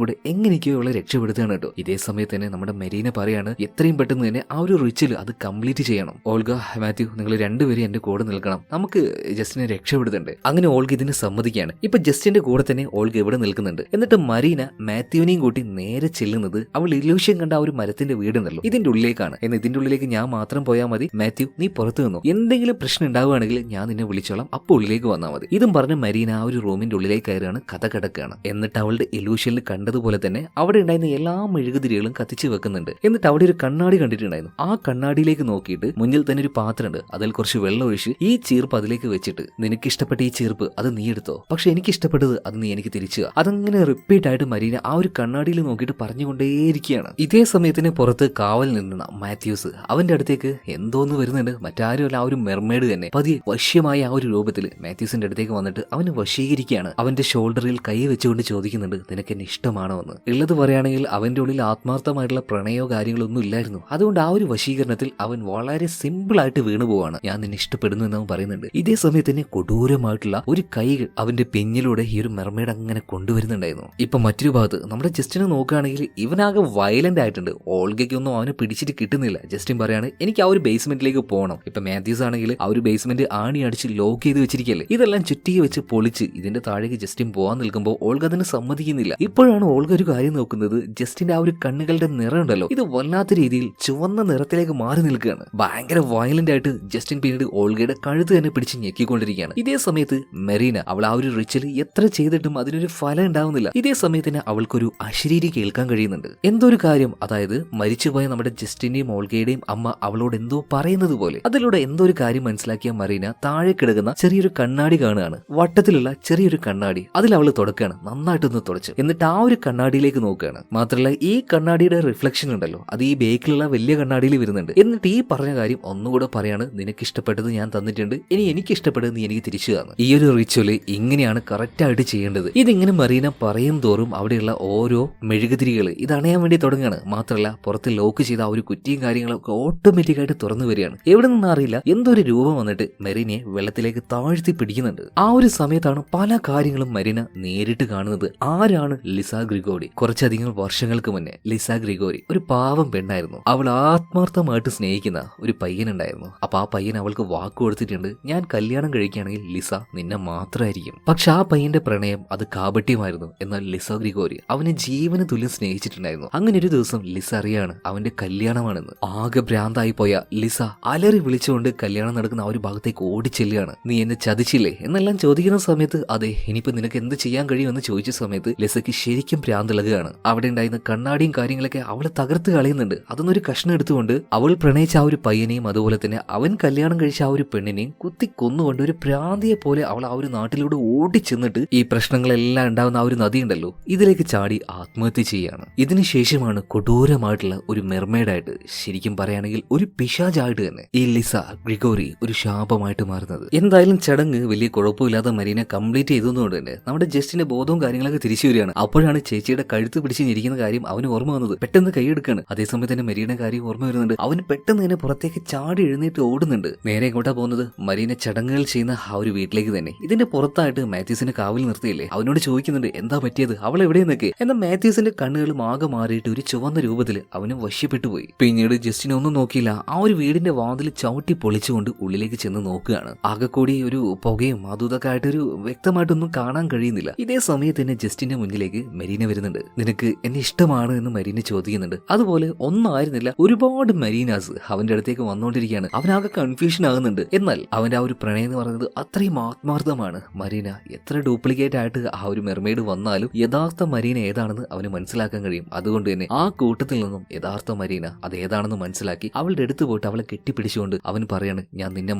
കൂടെ എങ്ങനെയൊക്കെയോ അവളെ രക്ഷപ്പെടുത്തുകയാണ് കേട്ടോ. ഇതേ സമയത്ത് തന്നെ നമ്മുടെ മെരീന പറയാണ്, എത്രയും പെട്ടെന്ന് തന്നെ ആ ഒരു റിച്വൽ അത് കംപ്ലീറ്റ് ചെയ്യണം. ഓൾഗ മാത്യു നിങ്ങൾ രണ്ടുപേരും എന്റെ കൂടെ നിൽക്കണം, നമുക്ക് ജസ്റ്റിനെ രക്ഷപ്പെടുത്തണ്ടേ. അങ്ങനെ ഓൾഗ ഇതിന് സമ്മതിക്കുകയാണ്. ഇപ്പൊ ജസ്റ്റിന്റെ കൂടെ തന്നെ ഓൾഗ ഇവിടെ നിൽക്കുന്നുണ്ട്. എന്നിട്ട് മരീന മാത്യുവിനെയും കൂട്ടി നേരെ ചെല്ലുന്നത് അവൾ ഇലൂഷൻ കണ്ട ആ ഒരു മരത്തിന്റെ വീടുണ്ടല്ലോ ഇതിന്റെ ഉള്ളിലേക്കാണ്. എന്ന് ഇതിന്റെ ഉള്ളിലേക്ക് ഞാൻ മാത്രം പോയാൽ മതി, മാത്യു നീ പുറത്തു നിന്നു, എന്തെങ്കിലും പ്രശ്നം ഉണ്ടാവുകയാണെങ്കിൽ ഞാൻ നിന്നെ വിളിച്ചോളാം, അപ്പോൾ ഉള്ളിലേക്ക് വന്നാൽ മതി. ഇതും പറഞ്ഞ് മരീന ആ ഒരു റൂമിന്റെ ഉള്ളിലേക്ക് കയറുകയാണ്, കഥ കിടക്കുകയാണ്. എന്നിട്ട് അവളുടെ ഇലൂഷനിൽ കണ്ടതുപോലെ തന്നെ അവിടെ ഉണ്ടായിരുന്ന എല്ലാ മെഴുകുതിരികളും കത്തിച്ചു വെക്കുന്നുണ്ട്. എന്നിട്ട് അവിടെ ഒരു കണ്ണാടി കണ്ടിട്ടുണ്ടായിരുന്നു. ആ കണ്ണാടിയിലേക്ക് നോക്കിയിട്ട് മുന്നിൽ തന്നെ ഒരു പാത്രമുണ്ട്, അതിൽ കുറച്ച് വെള്ളം ഒഴിച്ച് ഈ ചീർപ്പ് അതിലേക്ക് വെച്ചിട്ട്, നിനക്ക് ഇഷ്ടപ്പെട്ട ഈ ചീർപ്പ് അത് നീ എടുത്തോ, പക്ഷെ എനിക്ക് ഇഷ്ടപ്പെട്ടത് അത് നീ എനിക്ക് തിരിച്ചു. അതങ്ങനെ റിപ്പീറ്റ് ആയിട്ട് മരീന ആ ഒരു കണ്ണാടിയിൽ നോക്കിയിട്ട് പറഞ്ഞുകൊണ്ടേയിരിക്കുകയാണ്. ഇതേ സമയത്തിന് പുറത്ത് കാവൽ നിന്ന മാത്യൂസ് അവന്റെ അടുത്തേക്ക് എന്തോന്ന് വരുന്നുണ്ട്. മറ്റാരുമല്ല, ആ ഒരു മെർമെയ്ഡ് തന്നെ പതിയെ വശ്യമായ ആ ഒരു രൂപത്തിൽ മാത്യൂസിന്റെ അടുത്തേക്ക് വന്നിട്ട് അവന് വശീകരിക്കുകയാണ്. അവന്റെ ഷോൾഡറിൽ കൈ വെച്ചുകൊണ്ട് ചോദിക്കുന്നുണ്ട്, നിനക്ക് എന്നെ ഇഷ്ടമാണോ എന്ന്. ഉള്ളത് പറയുകയാണെങ്കിൽ അവന്റെ ഉള്ളിൽ ആത്മാർത്ഥമായിട്ടുള്ള പ്രണയോ കാര്യങ്ങളൊന്നും ഇല്ലായിരുന്നു. അതുകൊണ്ട് ആ ഒരു വശീകരണത്തിൽ അവൻ വളരെ സിമ്പിൾ ആയിട്ട് വീണു പോവാണ്. ഞാൻ നിന്നെ ഇഷ്ടപ്പെടുന്നു എന്ന് അവൻ പറയുന്നുണ്ട്. ഇതേ സമയത്ത് തന്നെ കൊടൂരമായിട്ടുള്ള ഒരു കൈകൾ അവന്റെ പെഞ്ഞിലൂടെ ഈ ഒരു മെർമെയ്ഡ് അങ്ങനെ കൊണ്ടുവരുന്നുണ്ടായിരുന്നു. ഇപ്പൊ മറ്റൊരു ഭാഗത്ത് നമ്മുടെ ജസ്റ്റിനെ നോക്കുകയാണെങ്കിൽ ഇവനാകെ വയലന്റ് ആയിട്ടുണ്ട്. ഓൾഗയ്ക്കൊന്നും അവനെ പിടിച്ചിട്ട് കിട്ടുന്നില്ല. ജസ്റ്റിൻ പറയാണ്, എനിക്ക് ആ ഒരു ബേസ്മെന്റിലേക്ക് പോകണം. ഇപ്പൊ മാത്യൂസ് ആണെങ്കിൽ ആ ഒരു ബേസ്മെന്റ് ആണി അടിച്ച് ലോക്ക് ചെയ്ത് വെച്ചിരിക്കല്ലേ. ഇതെല്ലാം ചുറ്റിക വെച്ച് പൊളിച്ച് ഇതിന്റെ താഴേക്ക് ജസ്റ്റിൻ പോകാൻ നിൽക്കുമ്പോൾ ഓൾഗ അതിന് സമ്മതിക്കുന്നില്ല. ഇപ്പോഴാണ് ഓൾഗ ഒരു കാര്യം നോക്കുന്നത്, ജസ്റ്റിന്റെ ആ ഒരു കണ്ണുകളുടെ നിറം ഉണ്ടല്ലോ ഇത് വല്ലാത്ത രീതിയിൽ ചുവന്ന നിറത്തിലേക്ക് മാറി നിൽക്കുകയാണ്. ഭയങ്കര വയലന്റ് ആയിട്ട് ജസ്റ്റിൻ പിന്നീട് ഓൾഗയുടെ കഴുത്ത് തന്നെ പിടിച്ച് ഞെക്കിക്കൊണ്ടിരിക്കുകയാണ്. ഇതേ സമയത്ത് മെറീന അവൾ ആ ഒരു റിച്വൽ എത്ര ചെയ്തിട്ടും അതിനൊരു ഫലം ഉണ്ടാവുന്നില്ല. ഇതേ സമയത്ത് തന്നെ അവൾക്കൊരു അശരീരി കേൾക്കാൻ കഴിയുന്നുണ്ട്. എന്തോ ഒരു കാര്യം, അതായത് മരിച്ചുപോയ നമ്മുടെ ജസ്റ്റിന്റെയും ഓൾഗയുടെയും അമ്മ അവളോട് എന്തോ പറയുന്നത് പോലെ. അതിലൂടെ എന്തോ ഒരു കാര്യം മനസ്സിലാക്കിയ മറീന താഴെ കിടക്കുന്ന ചെറിയൊരു കണ്ണാടി കാണുകയാണ്. വട്ടത്തിലുള്ള ചെറിയൊരു കണ്ണാടി. അതിൽ അവൾ തുടക്കുകയാണ്, നന്നായിട്ടൊന്ന് തുടച്ച്. എന്നിട്ട് ആ ഒരു കണ്ണാടിയിലേക്ക് നോക്കുകയാണ്. മാത്രമല്ല ഈ കണ്ണാടിയുടെ റിഫ്ലക്ഷൻ ഉണ്ടല്ലോ, അത് ഈ ബേക്കിലുള്ള വലിയ കണ്ണാടിയിൽ വരുന്നുണ്ട്. എന്നിട്ട് ഈ പറഞ്ഞ കാര്യം ഒന്നുകൂടെ പറയാണ്, നിനക്ക് ഇഷ്ടപ്പെട്ടത് ഞാൻ തന്നിട്ടുണ്ട്, ഇനി എനിക്ക് ഇഷ്ടപ്പെട്ടത് നീ എനിക്ക് തിരിച്ചു തന്നു. ഈ ഒരു റിച്വല് ഇങ്ങനെയാണ് കറക്റ്റ് ആയിട്ട് ചെയ്യേണ്ടത്. ഇതിങ്ങനെ മറീന പറയും തോറും അവിടെയുള്ള ഓരോ മെഴുകുതിരികൾ ഇത് അണയാൻ വേണ്ടി തുടങ്ങുകയാണ്. മാത്രമല്ല പുറത്ത് ലോക്ക് ചെയ്ത ആ ഒരു കുറ്റിയും കാര്യങ്ങളൊക്കെ ഓട്ടോമാറ്റിക് ആയിട്ട് തുറന്നു വരികയാണ്. എവിടെ നിന്നും അറിയില്ല, എന്തോ ഒരു രൂപം വന്നിട്ട് മെറീനയെ വെള്ളത്തിലേക്ക് താഴ്ത്തി പിടിക്കുന്നുണ്ട്. ആ ഒരു സമയത്താണ് പല കാര്യങ്ങളും മരീന നേരിട്ട് കാണുന്നത്. ആരാണ് ലിസ ഗ്രിഗോറി? കുറച്ചധികം വർഷങ്ങൾക്ക് മുന്നേ ലിസ ഗ്രിഗോറി ഒരു പാവം പെണ്ണായിരുന്നു. അവൾ ആത്മാർത്ഥമായിട്ട് സ്നേഹിക്കുന്ന ഒരു പയ്യനുണ്ടായിരുന്നു. അപ്പൊ ആ പയ്യൻ അവൾക്ക് വാക്ക് കൊടുത്തിട്ടുണ്ട്, ഞാൻ കല്യാണം കഴിക്കുകയാണെങ്കിൽ ലിസ നിന്നെ മാത്രമായിരിക്കും. പക്ഷെ ആ പയ്യന്റെ പ്രണയം അത് കാപട്യമായിരുന്നു. എന്നാൽ ലിസ ഗ്രിഗോറി അവനെ ജീവന് തുല്യം സ്നേഹിച്ചിട്ടുണ്ടായിരുന്നു. അങ്ങനെ ഒരു ദിവസം ലിസ അറിയാണ് അവന്റെ കല്യാണമാണെന്ന്. ആകെ ഭ്രാന്തായി പോയ ലിസ അലറി വിളിച്ചുകൊണ്ട് കല്യാണം നടക്കുന്ന ആ ഒരു ഭാഗത്തേക്ക് ഓടിച്ചെല്ലുകയാണ്. നീ എന്നെ ചതിച്ചില്ലേ എന്നെല്ലാം ചോദിക്കുന്ന സമയത്ത് അതെ, ഇനിയിപ്പോ നിനക്ക് എന്ത് ചെയ്യാൻ കഴിയുമെന്ന് ചോദിച്ച സമയത്ത് ലിസയ്ക്ക് ശരിക്കും ഭ്രാന്തിളകുകയാണ്. അവിടെ ഉണ്ടായിരുന്ന കണ്ണാടിയും കാര്യങ്ങളൊക്കെ അവളെ തകർത്ത് കളയുന്നുണ്ട്. അതൊന്നൊരു കഷ്ണം എടുത്തുകൊണ്ട് അവൾ പ്രണയിച്ച ആ ഒരു പയ്യനെയും അതുപോലെ തന്നെ അവൻ കല്യാണം കഴിച്ച ആ ഒരു പെണ്ണിനെയും കുത്തി കൊന്നുകൊണ്ട് ഒരു ഭ്രാന്തിയെ പോലെ അവൾ ആ ഒരു നാട്ടിലൂടെ ഓടിച്ചെന്നിട്ട് ഈ പ്രശ്നങ്ങളെല്ലാം ഉണ്ടാകുന്ന ആ ഒരു നദി ഉണ്ടല്ലോ ഇതിലേക്ക് ചാടി ആത്മഹത്യ ചെയ്യാണ്. ഇതിനുശേഷമാണ് കൊടൂരമായിട്ടുള്ള ഒരു മെർമെയ്ഡായിട്ട്, ശരിക്കും പറയുകയാണെങ്കിൽ ഒരു പിശാചായിട്ട് തന്നെ ഈ ലിസ ഗ്രിഗോറി ഒരു ശാപമായിട്ട് മാറുന്നത്. എന്തായാലും ചടങ്ങ് വലിയ കുഴപ്പമില്ലാതെ മരീന കംപ്ലീറ്റ് ചെയ്തതുകൊണ്ട് തന്നെ നമ്മുടെ ജസ്റ്റിന്റെ ബോധവും കാര്യങ്ങളൊക്കെ തിരിച്ചു വരികയാണ്. അപ്പോഴാണ് ചേച്ചിയുടെ കഴുത്ത് പിടിച്ച് ഞെരിക്കുന്ന കാര്യം അവന് ഓർമ്മ വന്നത്. പെട്ടെന്ന് കൈയെടുക്കാണ്. അതേസമയത്ത് തന്നെ മരീനയുടെ കാര്യം ഓർമ്മ വരുന്നുണ്ട്. അവന് പെട്ടെന്ന് തന്നെ പുറത്തേക്ക് ചാടി എഴുന്നേറ്റ് ഓടുന്നുണ്ട്. നേരെ എങ്ങോട്ടാ പോകുന്നത്? മരീന ചടങ്ങുകൾ ചെയ്യുന്ന ആ ഒരു വീട്ടിലേക്ക് തന്നെ. ഇതിന്റെ പുറത്തായിട്ട് മാത്യൂസിനെ കാവൽ നിർത്തിയില്ലേ, അവനോട് ചോദിക്കുന്നുണ്ട് എന്താ പറ്റിയത്, അവൾ എവിടെയെന്നൊക്കെ. എന്നാൽ മാത്യൂസിന്റെ കണ്ണുകളും ആകെ മാറിയിട്ട് ഒരു ചുവന്ന രൂപത്തിൽ അവന് വശപ്പെട്ടു പോയി. പിന്നീട് ജസ്റ്റിനെ ഒന്നും നോക്കിയില്ല, ആ ഒരു വീടിന്റെ വാതിൽ ചവിട്ടി പൊളിച്ചുകൊണ്ട് ഉള്ളിലേക്ക് ചെന്ന് നോക്കുകയാണ്. ആകെ കൂടി ഒരു പുകയും അതുതൊക്കെ ആയിട്ടൊരു വ്യക്തമായിട്ടൊന്നും കാണാൻ കഴിയുന്നില്ല. ഇതേ സമയത്ത് തന്നെ ജസ്റ്റിന്റെ മുന്നിലേക്ക് മരീന വരുന്നുണ്ട്. നിനക്ക് എന്നെ ഇഷ്ടമാണ് എന്ന് മരീന ചോദിക്കുന്നുണ്ട്. അതുപോലെ ഒന്നായിരുന്നില്ല, ഒരുപാട് മരീനാസ് അവന്റെ അടുത്തേക്ക് വന്നുകൊണ്ടിരിക്കുകയാണ്. അവനാകെ കൺഫ്യൂഷൻ ആകുന്നുണ്ട്. എന്നാൽ അവന്റെ ആ ഒരു പ്രണയം എന്ന് പറയുന്നത് അത്രയും ആത്മാർത്ഥമാണ്. മരീന എത്ര ഡ്യൂപ്ലിക്കേറ്റ് ആയിട്ട് ആ ഒരു മെർമെയ്ഡ് വന്നാലും യഥാർത്ഥ മരീന ഏതാണെന്ന് അവന് മനസ്സിലാക്കാൻ കഴിയും. അതുകൊണ്ട് തന്നെ ആ കൂട്ടത്തിൽ നിന്നും യഥാർത്ഥ മരീന അതേതാണെന്ന് മനസ്സിലാക്കി അവളുടെ അടുത്ത് പോയിട്ട് അവളെ കെട്ടിപ്പിടിച്ചുകൊണ്ട് അവൻ പറയാണ്, ഞാൻ നിന്നെ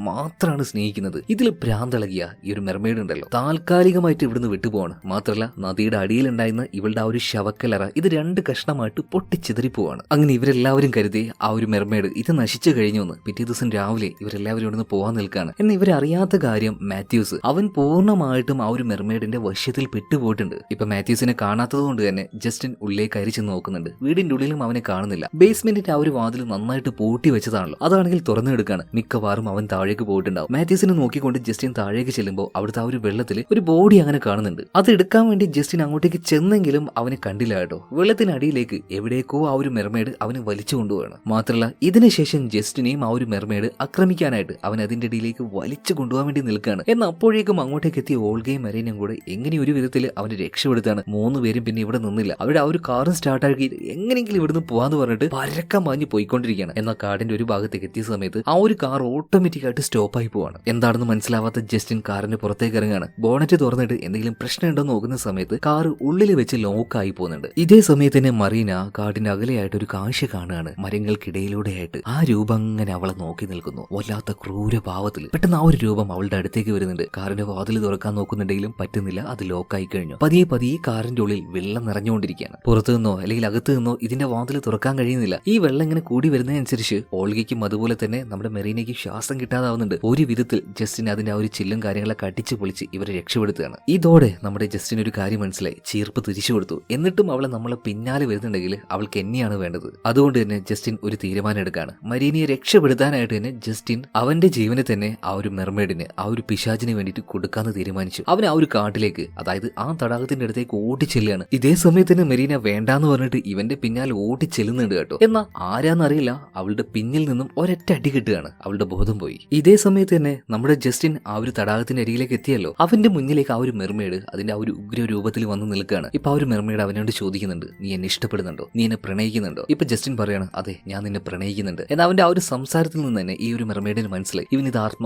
മാത്രമാണ് സ്നേഹിക്കുന്നത്. ഇതിൽ ഭ്രാന്തളകിയ ഈ ഒരു മെർമെയ്ഡ് ഉണ്ടല്ലോ താൽക്കാലികമായിട്ട് ഇവിടുന്ന് വിട്ടുപോവാണ്. മാത്രമല്ല നദിയുടെ അടിയിലുണ്ടായിരുന്ന ഇവളുടെ ആ ഒരു ശവക്കലറ ഇത് രണ്ട് കഷ്ണമായിട്ട് പൊട്ടിച്ചിതറിപ്പോവാണ്. അങ്ങനെ ഇവരെല്ലാവരും കരുതി ആ ഒരു മെർമെയ്ഡ് ഇത് നശിച്ചു കഴിഞ്ഞു എന്ന്. പിറ്റേ ദിവസം രാവിലെ ഇവരെല്ലാവരും ഇവിടുന്ന് പോവാൻ നിൽക്കുകയാണ്. എന്ന് ഇവരറിയാത്ത കാര്യം മാത്യൂസ് അവൻ പൂർണ്ണമായിട്ടും ആ ഒരു മെർമെയ്ഡിന്റെ വശത്തിൽ പെട്ടുപോയിട്ടുണ്ട്. ഇപ്പൊ മാത്യൂസിനെ കാണാത്തത് കൊണ്ട് തന്നെ ജസ്റ്റിൻ ഉള്ളിലേക്ക് അരിച്ചു നോക്കുന്നുണ്ട്. വീടിന്റെ ഉള്ളിലും അവനെ കാണുന്നില്ല. ബേസ്മെന്റിന്റെ ആ ഒരു വാതിൽ നന്നായിട്ട് പൂട്ടി വെച്ചതാണല്ലോ, അതാണെങ്കിൽ തുറന്നെടുക്കാണ്. മിക്കവാറും അവൻ താഴേക്ക് പോയിട്ടുണ്ടാവും. മാത്യൂസിനെ നോക്കിക്കൊണ്ട് ജസ്റ്റിൻ താഴേക്ക് ചെല്ലുമ്പോൾ അവിടുത്തെ ആ ഒരു വെള്ളത്തിൽ ഒരു ബോഡി അങ്ങനെ കാണുന്നുണ്ട്. അത് എടുക്കാൻ വേണ്ടി ജസ്റ്റിൻ അങ്ങോട്ടേക്ക് ചെന്നെങ്കിലും അവനെ കണ്ടില്ല കേട്ടോ. വെള്ളത്തിനടിയിലേക്ക് എവിടേക്കോ ആ ഒരു മെർമെയ്ഡ് അവന് വലിച്ചു കൊണ്ടുപോവാണ്. മാത്രമല്ല ഇതിനുശേഷം ജസ്റ്റിനെയും ആ ഒരു മെർമെയ്ഡ് ആക്രമിക്കാനായിട്ട് അവൻ അതിന്റെ ഇടയിലേക്ക് വലിച്ചു കൊണ്ടുപോകാൻ വേണ്ടി നിൽക്കുകയാണ്. എന്നാൽ അപ്പോഴേക്കും അങ്ങോട്ടേക്ക് എത്തിയ ഓൾഗയും മരീനയും കൂടെ എങ്ങനെ ഒരു വിധത്തിൽ അവനെ രക്ഷപ്പെടുത്താണ്. 3 പേരും പിന്നെ ഇവിടെ നിന്നില്ല. അവിടെ ആ ഒരു കാറും സ്റ്റാർട്ടാക്കി എങ്ങനെയെങ്കിലും ഇവിടുന്ന് പോവാന്ന് പറഞ്ഞിട്ട് പരക്കം മാഞ്ഞ് പോയിക്കൊണ്ടിരിക്കുകയാണ്. എന്നാൽ കാടിന്റെ ഒരു ഭാഗത്തേക്ക് എത്തിയ സമയത്ത് ആ ഒരു കാർ ഓട്ടോമാറ്റിക് ആയിട്ട് സ്റ്റോപ്പായി പോവാണ്. എന്താണെന്ന് മനസ്സിലാവാത്ത ജസ്റ്റിൻ കാറിന്റെ പുറത്തേക്ക് ഇറങ്ങാണ്. ബോണറ്റ് തുറന്നിട്ട് എന്തെങ്കിലും പ്രശ്നമുണ്ടോ നോക്കുന്ന സമയത്ത് കാർ ഉള്ളിൽ വെച്ച് ലോക്കായി പോകുന്നുണ്ട്. ഇതേ സമയത്ത് തന്നെ മറീന കാടിന്റെ അകലെയായിട്ട് ഒരു കാഴ്ച കാണുകയാണ്. മരങ്ങൾക്കിടയിലൂടെയായിട്ട് ആ രൂപം അങ്ങനെ അവളെ നോക്കി നിൽക്കുന്നു. വല്ലാത്ത ക്രൂരഭാവത്തിൽ. പെട്ടെന്ന് ആ ഒരു രൂപം അവളുടെ അടുത്തേക്ക് വരുന്നുണ്ട്. കാറിന്റെ വാതിൽ തുറക്കാൻ നോക്കുന്നുണ്ടെങ്കിലും പറ്റുന്നില്ല, അത് ലോക്കായി കഴിഞ്ഞു. പതിയെ കാറിന്റെ ഉള്ളിൽ വെള്ളം നിറഞ്ഞുകൊണ്ടിരിക്കുകയാണ്. പുറത്തു നിന്നോ അല്ലെങ്കിൽ അകത്ത് നിന്നോ ഇതിന്റെ വാതിൽ തുറക്കാൻ കഴിയുന്നില്ല. ഈ വെള്ളം ഇങ്ങനെ കൂടി വരുന്നതനുസരിച്ച് ഓൾഗയ്ക്കും അതുപോലെ തന്നെ നമ്മുടെ മെറീനയ്ക്ക് ശ്വാസം കിട്ടാതാവുന്നുണ്ട്. ഒരു വിധത്തിൽ ജസ്റ്റിൻ അതിന്റെ ആ ഒരു ചില്ലും കാര്യങ്ങളൊക്കെ അടിച്ചു പൊളിച്ച് ഇവരെ രക്ഷപ്പെടുത്തുകയാണ്. ഇതോടെ നമ്മുടെ ജസ്റ്റിന് ഒരു കാര്യം മനസ്സിലായി, ചീർപ്പ് തിരിച്ചു കൊടുത്തു. എന്നിട്ടും അവളെ നമ്മളെ പിന്നാലെ വരുന്നുണ്ടെങ്കിൽ അവൾക്ക് എന്നെയാണ് വേണ്ടത്. അതുകൊണ്ട് തന്നെ ജസ്റ്റിൻ ഒരു തീരുമാനം എടുക്കുകയാണ്. മരീനയെ രക്ഷപ്പെടുത്താനായിട്ട് തന്നെ ജസ്റ്റിൻ അവന്റെ ജീവനെ തന്നെ ആ ഒരു മെർമെയ്ഡിന് ആ ഒരു പിശാചിന് വേണ്ടിയിട്ട് കൊടുക്കാന്ന് തീരുമാനിച്ചു. അവൻ ആ ഒരു കാട്ടിലേക്ക്, അതായത് ആ തടാകത്തിന്റെ അടുത്തേക്ക് ഓടിച്ചെല്ലുകയാണ്. ഇതേ സമയത്ത് തന്നെ മെറീന വേണ്ടാന്ന് പറഞ്ഞിട്ട് ഇവന്റെ പിന്നാലെ ഓടിച്ചെല്ലുന്നുണ്ട് കേട്ടോ. എന്നാൽ ആരാന്നറിയില്ല, അവളുടെ പിന്നിൽ നിന്നും ഒരൊറ്റ അടി കിട്ടുകയാണ്. അവളുടെ ബോധം പോയി. ഇതേ സമയത്ത് തന്നെ നമ്മുടെ ജസ്റ്റിൻ ആ ഒരു തടാകത്തിന്റെ അരികിലേക്ക് എത്തിയല്ലോ. അവന്റെ മുന്നിലേക്ക് ആ ഒരു മെർമെയ്ഡ് അതിന്റെ ആ ഒരു ഉഗ്ര രൂപത്തിൽ വന്ന് നിൽക്കുകയാണ്. ഇപ്പൊ ആ ഒരു മെർമെയ്ഡ് അവനോട് ചോദിക്കുന്നുണ്ട്, നീ എന്നെ ഇഷ്ടപ്പെടുന്നുണ്ടോ, നീ എന്നെ പ്രണയിക്കുന്നുണ്ടോ? ഇപ്പൊ ജസ്റ്റിൻ പറയാണ്, അതെ ഞാൻ നിന്നെ പ്രണയിക്കുന്നുണ്ട്. എന്നാൽ അവന്റെ ആ ഒരു സംസാരത്തിൽ നിന്ന് തന്നെ ഈ ഒരു മെർമെയ്ഡിന് മനസ്സിലായി ഇവൻ ഇത്